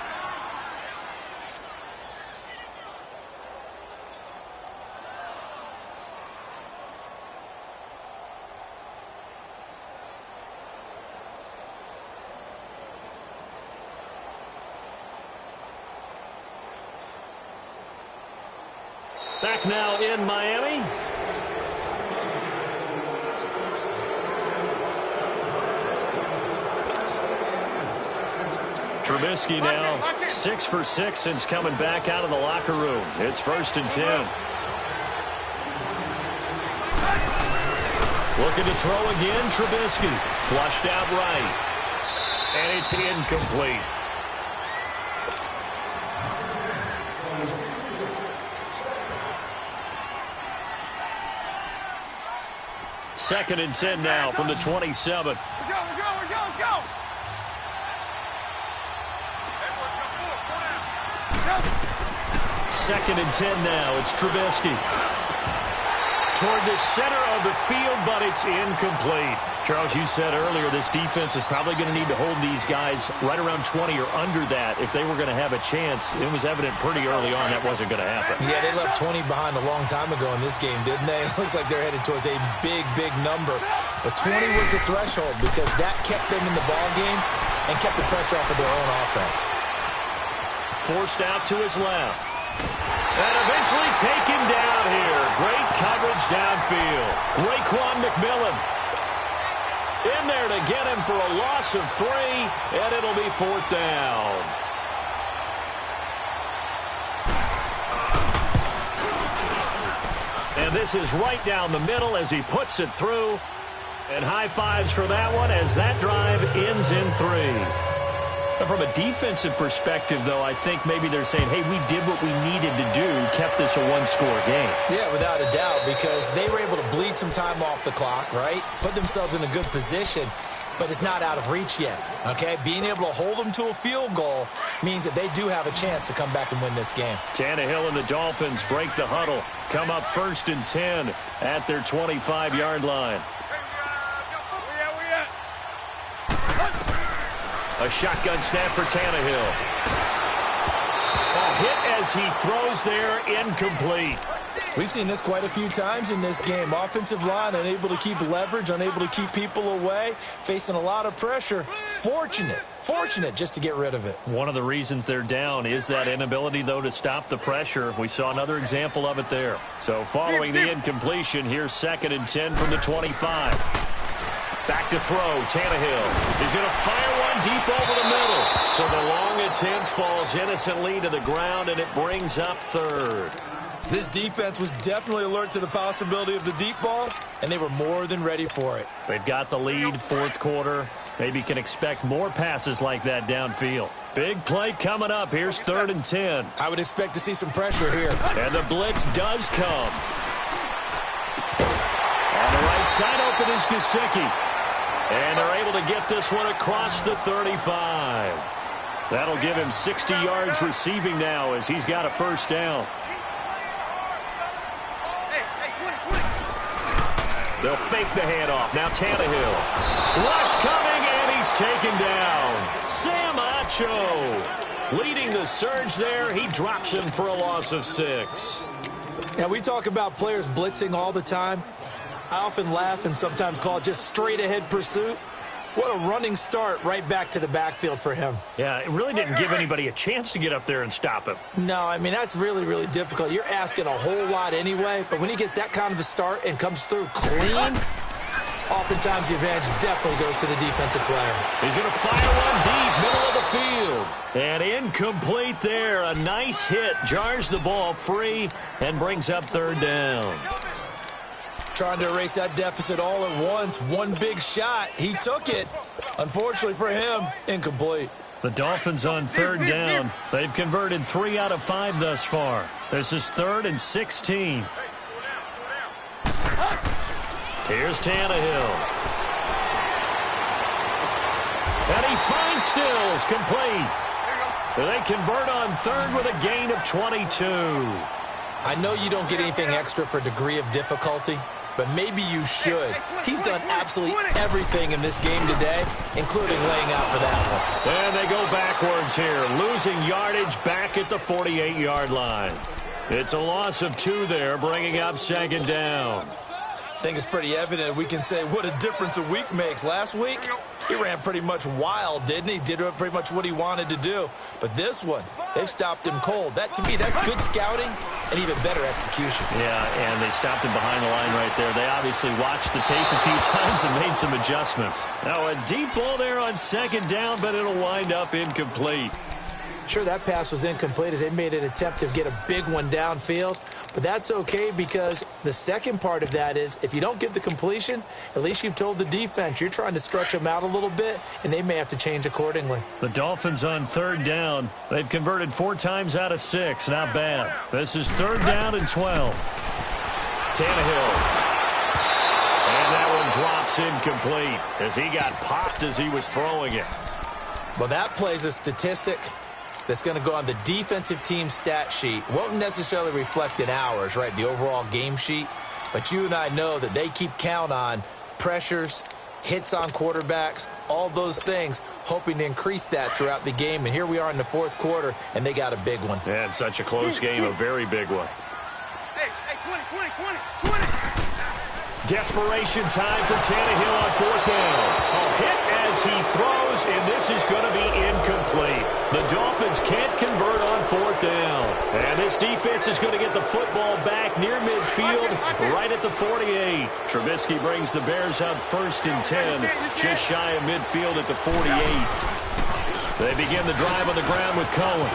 Back now in Miami. Trubisky now 6 for 6 since coming back out of the locker room. It's 1st and 10. Looking to throw again, Trubisky. Flushed out right. And it's incomplete. Second and 10 now from the 27. We're go. 2nd and 10 now. It's Trubisky. Toward the center of the field, but it's incomplete. Charles, you said earlier this defense is probably going to need to hold these guys right around 20 or under that if they were going to have a chance. It was evident pretty early on that wasn't going to happen. Yeah, they left 20 behind a long time ago in this game, didn't they? It looks like they're headed towards a big, big number. But 20 was the threshold because that kept them in the ball game and kept the pressure off of their own offense. Forced out to his left. And eventually taken down here. Great coverage downfield. Raekwon McMillan in there to get him for a loss of 3, and it'll be 4th down. And this is right down the middle as he puts it through. And high fives for that one as that drive ends in 3. From a defensive perspective, though, I think maybe they're saying, hey, we did what we needed to do, kept this a one-score game. Yeah, without a doubt, because they were able to bleed some time off the clock, right? Put themselves in a good position, but it's not out of reach yet, okay? Being able to hold them to a field goal means that they do have a chance to come back and win this game. Tannehill and the Dolphins break the huddle, come up 1st and 10 at their 25-yard line. A shotgun snap for Tannehill. A hit as he throws there, incomplete. We've seen this quite a few times in this game. Offensive line unable to keep leverage, unable to keep people away, facing a lot of pressure. Fortunate just to get rid of it. One of the reasons they're down is that inability, though, to stop the pressure. We saw another example of it there. So following the incompletion, here's 2nd and 10 from the 25. Back to throw, Tannehill. He's going to fire one deep over the middle. So the long attempt falls innocently to the ground, and it brings up 3rd. This defense was definitely alert to the possibility of the deep ball, and they were more than ready for it. They've got the lead, 4th quarter. Maybe can expect more passes like that downfield. Big play coming up. Here's 3rd and 10. I would expect to see some pressure here. And the blitz does come. On the right side open is Gesicki. And they're able to get this one across the 35. That'll give him 60 yards receiving now as he's got a 1st down. They'll fake the handoff. Now Tannehill. Rush coming, and he's taken down. Sam Acho leading the surge there. He drops him for a loss of 6. Now, we talk about players blitzing all the time. I often laugh and sometimes call it just straight-ahead pursuit. What a running start right back to the backfield for him. Yeah, it really didn't give anybody a chance to get up there and stop him. No, I mean, that's really, really difficult. You're asking a whole lot anyway, but when he gets that kind of a start and comes through clean, oftentimes the advantage definitely goes to the defensive player. He's going to fire one deep, middle of the field. And incomplete there. A nice hit. Jars the ball free and brings up third down. Trying to erase that deficit all at once. One big shot. He took it. Unfortunately for him, incomplete. The Dolphins on third down. They've converted 3 out of 5 thus far. This is 3rd and 16. Here's Tannehill. And he finds Stills, complete. They convert on 3rd with a gain of 22. I know you don't get anything extra for degree of difficulty, but maybe you should. He's done absolutely everything in this game today, including laying out for that one. And they go backwards here, losing yardage back at the 48-yard line. It's a loss of 2 there, bringing up 2nd down. I think it's pretty evident we can say what a difference a week makes. Last week, he ran pretty much wild, didn't he? Did pretty much what he wanted to do. But this one, they stopped him cold. That, to me, that's good scouting and even better execution. Yeah, and they stopped him behind the line right there. They obviously watched the tape a few times and made some adjustments. Now, a deep ball there on 2nd down, but it'll wind up incomplete. Sure, that pass was incomplete as they made an attempt to get a big one downfield, but that's okay because the second part of that is if you don't get the completion, at least you've told the defense you're trying to stretch them out a little bit, and they may have to change accordingly. The Dolphins on 3rd down. They've converted 4 times out of 6. Not bad. This is 3rd down and 12. Tannehill. And that one drops incomplete as he got popped as he was throwing it. Well, that plays a statistic that's going to go on the defensive team stat sheet. Won't necessarily reflect in ours, right, the overall game sheet. But you and I know that they keep count on pressures, hits on quarterbacks, all those things, hoping to increase that throughout the game. And here we are in the 4th quarter, and they got a big one. Yeah, it's such a close game, a very big one. Hey, 20. Desperation time for Tannehill on 4th down. A hit as he throws, and this is going to be incomplete. The Dolphins can't convert on 4th down. And this defense is going to get the football back near midfield, right at the 48. Trubisky brings the Bears up 1st and 10, just shy of midfield at the 48. They begin the drive on the ground with Cohen.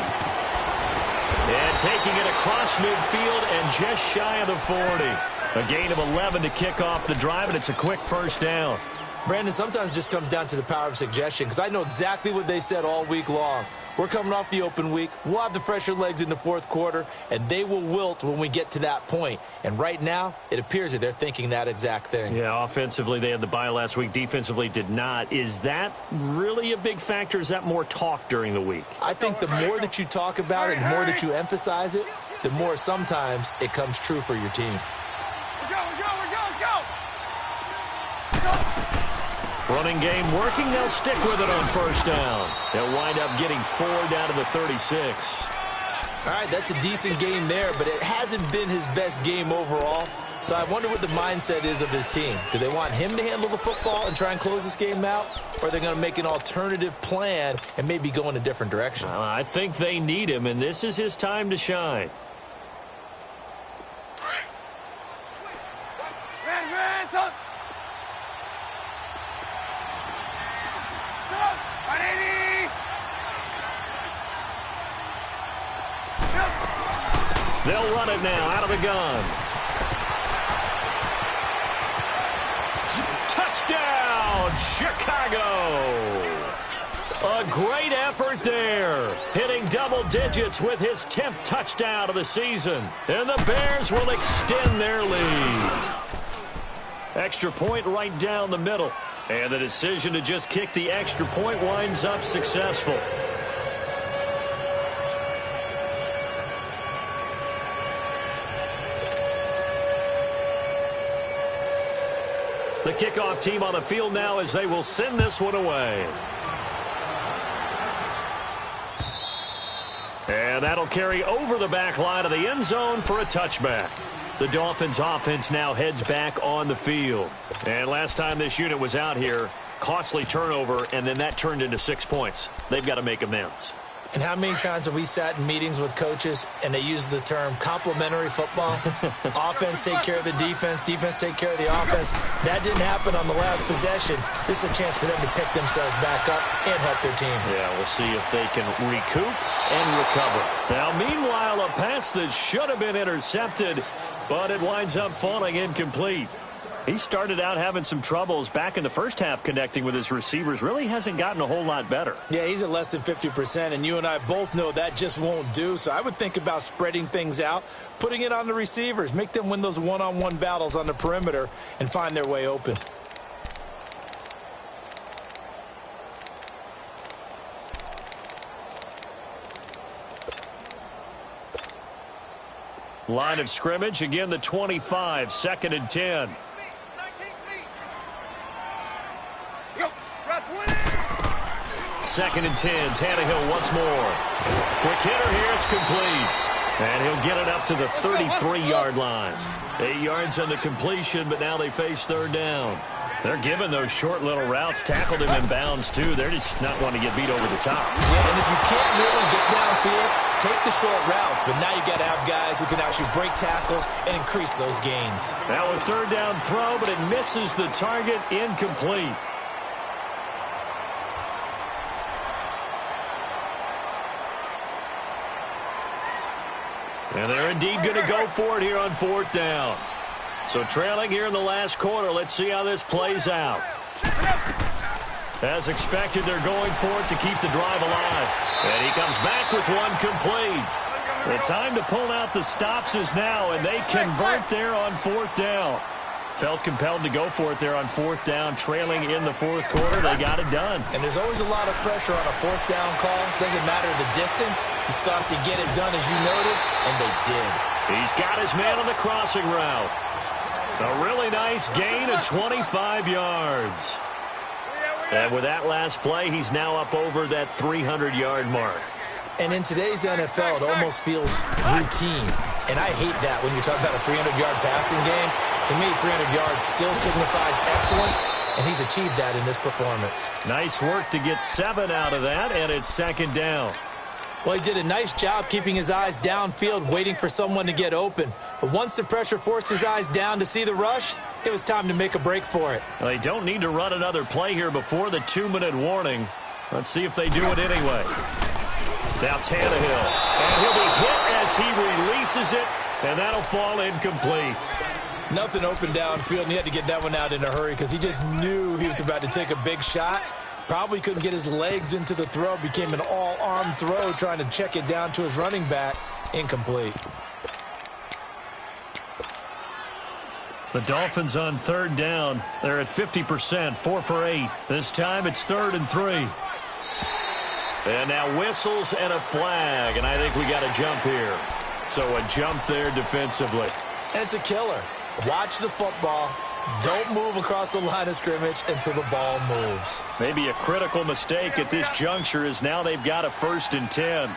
And taking it across midfield and just shy of the 40. A gain of 11 to kick off the drive, and it's a quick 1st down. Brandon, sometimes it just comes down to the power of suggestion, because I know exactly what they said all week long. We're coming off the open week. We'll have the fresher legs in the 4th quarter, and they will wilt when we get to that point. And right now, it appears that they're thinking that exact thing. Yeah, offensively, they had the bye last week. Defensively, did not. Is that really a big factor? Is that more talk during the week? I think the more that you talk about it, the more that you emphasize it, the more sometimes it comes true for your team. Running game working. They'll stick with it on 1st down. They'll wind up getting 4 down to the 36. All right, that's a decent game there, but it hasn't been his best game overall. So I wonder what the mindset is of his team. Do they want him to handle the football and try and close this game out? Or are they going to make an alternative plan and maybe go in a different direction? I think they need him, and this is his time to shine. They'll run it now out of the gun. Touchdown, Chicago. A great effort there. Hitting double digits with his 10th touchdown of the season. And the Bears will extend their lead. Extra point right down the middle. And the decision to just kick the extra point winds up successful. The kickoff team on the field now as they will send this one away. And that'll carry over the back line of the end zone for a touchback. The Dolphins offense now heads back on the field. And last time this unit was out here, costly turnover, and then that turned into 6 points. They've got to make amends. And how many times have we sat in meetings with coaches and they use the term complementary football? Offense take care of the defense, defense take care of the offense. That didn't happen on the last possession. This is a chance for them to pick themselves back up and help their team. Yeah, we'll see if they can recoup and recover. Now, meanwhile, a pass that should have been intercepted, but it winds up falling incomplete. He started out having some troubles back in the first half connecting with his receivers. Really hasn't gotten a whole lot better. Yeah, he's at less than 50%, and you and I both know that just won't do. So I would think about spreading things out, putting it on the receivers, make them win those one-on-one battles on the perimeter and find their way open. Line of scrimmage, again the 25, 2nd and 10. Second and 10, Tannehill once more. Quick hitter here, it's complete. And he'll get it up to the 33-yard line. 8 yards on the completion, but now they face 3rd down. They're giving those short little routes, tackled him in bounds too. They're just not wanting to get beat over the top. Yeah, and if you can't really get downfield, take the short routes. But now you got to have guys who can actually break tackles and increase those gains. Now a 3rd down throw, but it misses the target, incomplete. And they're indeed going to go for it here on 4th down. So trailing here in the last quarter. Let's see how this plays out. As expected, they're going for it to keep the drive alive. And he comes back with one complete. The time to pull out the stops is now, and they convert there on 4th down. Felt compelled to go for it there on 4th down, trailing in the 4th quarter. They got it done. And there's always a lot of pressure on a 4th down call. Doesn't matter the distance. You stop to get it done, as you noted, and they did. He's got his man on the crossing route. A really nice gain of 25 yards. And with that last play, he's now up over that 300-yard mark. And in today's NFL, it almost feels routine. And I hate that when you talk about a 300-yard passing game. To me, 300 yards still signifies excellence, and he's achieved that in this performance. Nice work to get 7 out of that, and it's 2nd down. Well, he did a nice job keeping his eyes downfield, waiting for someone to get open. But once the pressure forced his eyes down to see the rush, it was time to make a break for it. Well, they don't need to run another play here before the 2-minute warning. Let's see if they do it anyway. Now Tannehill, and he'll be hit as he releases it, and that'll fall incomplete. Nothing open downfield, and he had to get that one out in a hurry because he just knew he was about to take a big shot. Probably couldn't get his legs into the throw. Became an all-arm throw, trying to check it down to his running back. Incomplete. The Dolphins on 3rd down. They're at 50%, 4 for 8. This time it's 3rd and 3. And now whistles and a flag, and I think we got a jump here. So a jump there defensively. And it's a killer. Watch the football. Don't move across the line of scrimmage until the ball moves. Maybe a critical mistake at this juncture is now they've got a 1st and 10.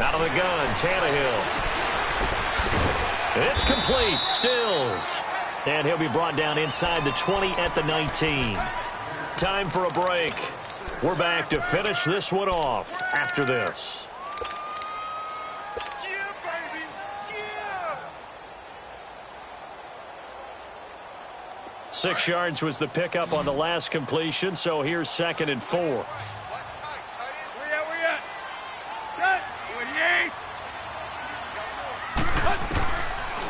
Out of the gun, Tannehill. It's complete. Stills. And he'll be brought down inside the 20 at the 19. Time for a break. We're back to finish this one off after this. Yeah, baby. Yeah. 6 yards was the pickup on the last completion, so here's 2nd and 4. Where at? Cut. 28.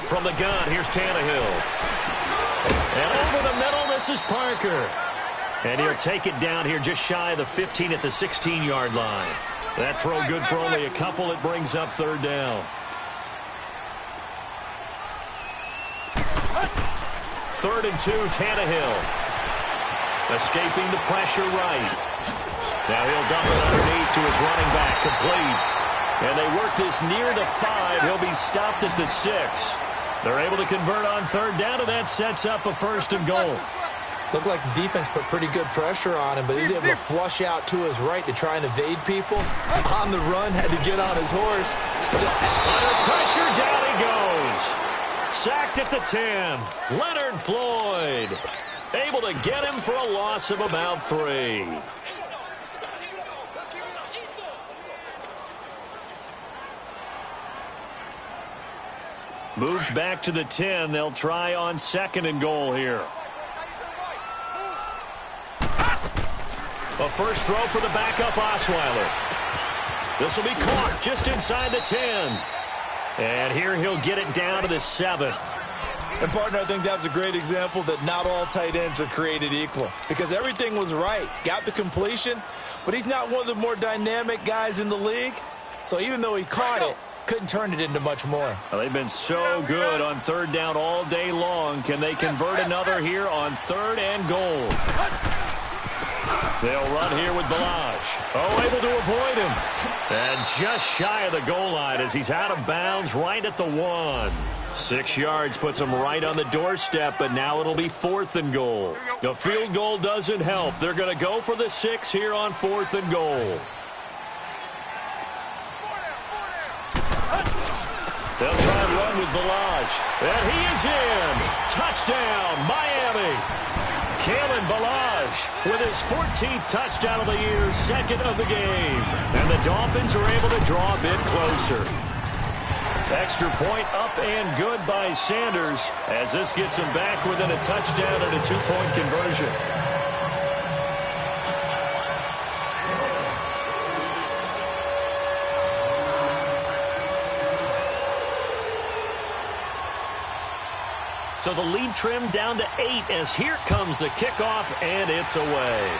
From the gun, here's Tannehill. And over the middle, this is Parker. And he'll take it down here just shy of the 15 at the 16-yard line. That throw good for only a couple. It brings up 3rd down. 3rd and 2, Tannehill. Escaping the pressure right. Now he'll dump it underneath to his running back, complete. And they work this near the 5. He'll be stopped at the 6. They're able to convert on 3rd down, and that sets up a 1st and goal. Looked like the defense put pretty good pressure on him, but he's able to flush out to his right to try and evade people. On the run, had to get on his horse. Still under pressure, down he Sacked at the 10. Leonard Floyd able to get him for a loss of about 3. Moved back to the 10. They'll try on 2nd and goal here. A first throw for the backup Osweiler. This will be caught just inside the 10. And here he'll get it down to the 7. And, partner, I think that's a great example that not all tight ends are created equal. Because everything was right. Got the completion, but he's not one of the more dynamic guys in the league. So even though he caught it, couldn't turn it into much more. Well, they've been so good on 3rd down all day long. Can they convert another here on 3rd and goal? They'll run here with Balaj. Oh, able to avoid him. And just shy of the goal line as he's out of bounds right at the 1. 6 yards puts him right on the doorstep, but now it'll be 4th and goal. The field goal doesn't help. They're going to go for the 6 here on 4th and goal. They'll try and run with Balaj. And he is in. Touchdown, Miami. Kalen Balaj with his 14th touchdown of the year, 2nd of the game. And the Dolphins are able to draw a bit closer. Extra point up and good by Sanders as this gets him back within a touchdown and a 2-point conversion. So the lead trimmed down to 8 as here comes the kickoff, and it's away.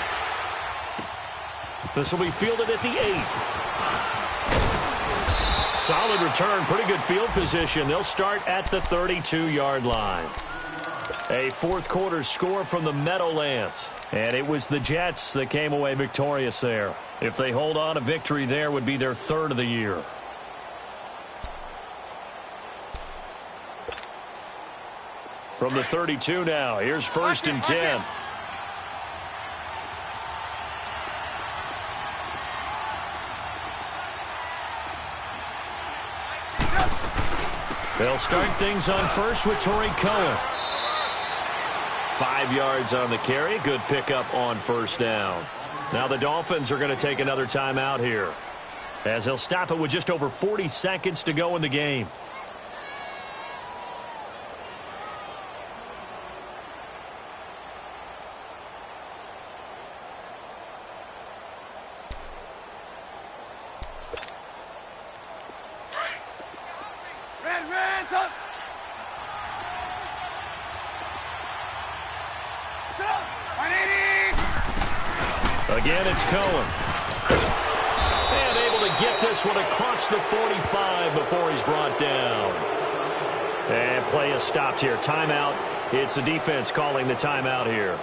This will be fielded at the 8. Solid return, pretty good field position. They'll start at the 32-yard line. A 4th quarter score from the Meadowlands, and it was the Jets that came away victorious there. If they hold on, a victory there would be their 3rd of the year. From the 32 now, here's 1st and 10. They'll start things on 1st with Torrey Cohen. 5 yards on the carry. Good pickup on 1st down. Now the Dolphins are going to take another timeout here, as they'll stop it with just over 40 seconds to go in the game. Again, it's Cohen. And able to get this one across the 45 before he's brought down. And play is stopped here. Timeout. It's the defense calling the timeout here,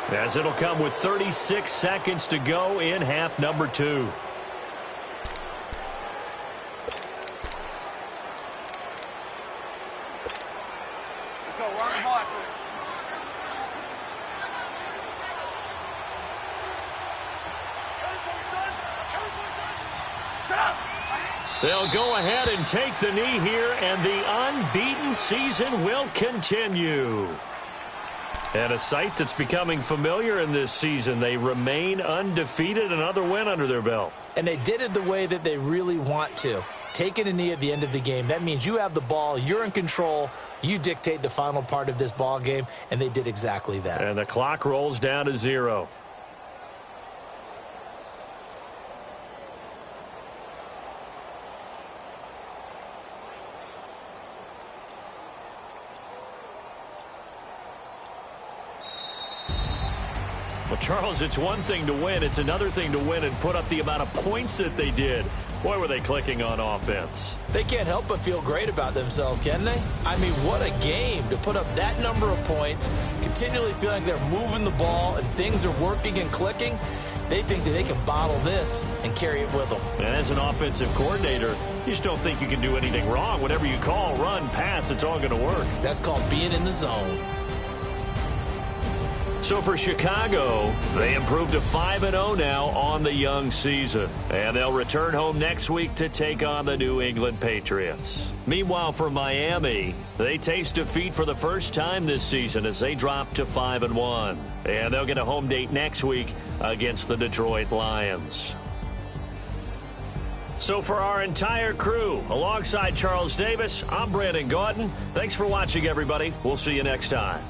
as it'll come with 36 seconds to go in half number 2. They'll go ahead and take the knee here, and the unbeaten season will continue. And a sight that's becoming familiar in this season. They remain undefeated, another win under their belt. And they did it the way that they really want to. Taking a knee at the end of the game. That means you have the ball, you're in control, you dictate the final part of this ball game, and they did exactly that. And the clock rolls down to 0. Well, Charles, it's one thing to win. It's another thing to win and put up the amount of points that they did. Boy, were they clicking on offense. They can't help but feel great about themselves, can they? I mean, what a game to put up that number of points, continually feeling like they're moving the ball and things are working and clicking. They think that they can bottle this and carry it with them. And as an offensive coordinator, you just don't think you can do anything wrong. Whatever you call, run, pass, it's all going to work. That's called being in the zone. So for Chicago, they improved to 5-0 now on the young season. And they'll return home next week to take on the New England Patriots. Meanwhile, for Miami, they taste defeat for the first time this season as they drop to 5-1. And they'll get a home date next week against the Detroit Lions. So for our entire crew, alongside Charles Davis, I'm Brandon Gautin. Thanks for watching, everybody. We'll see you next time.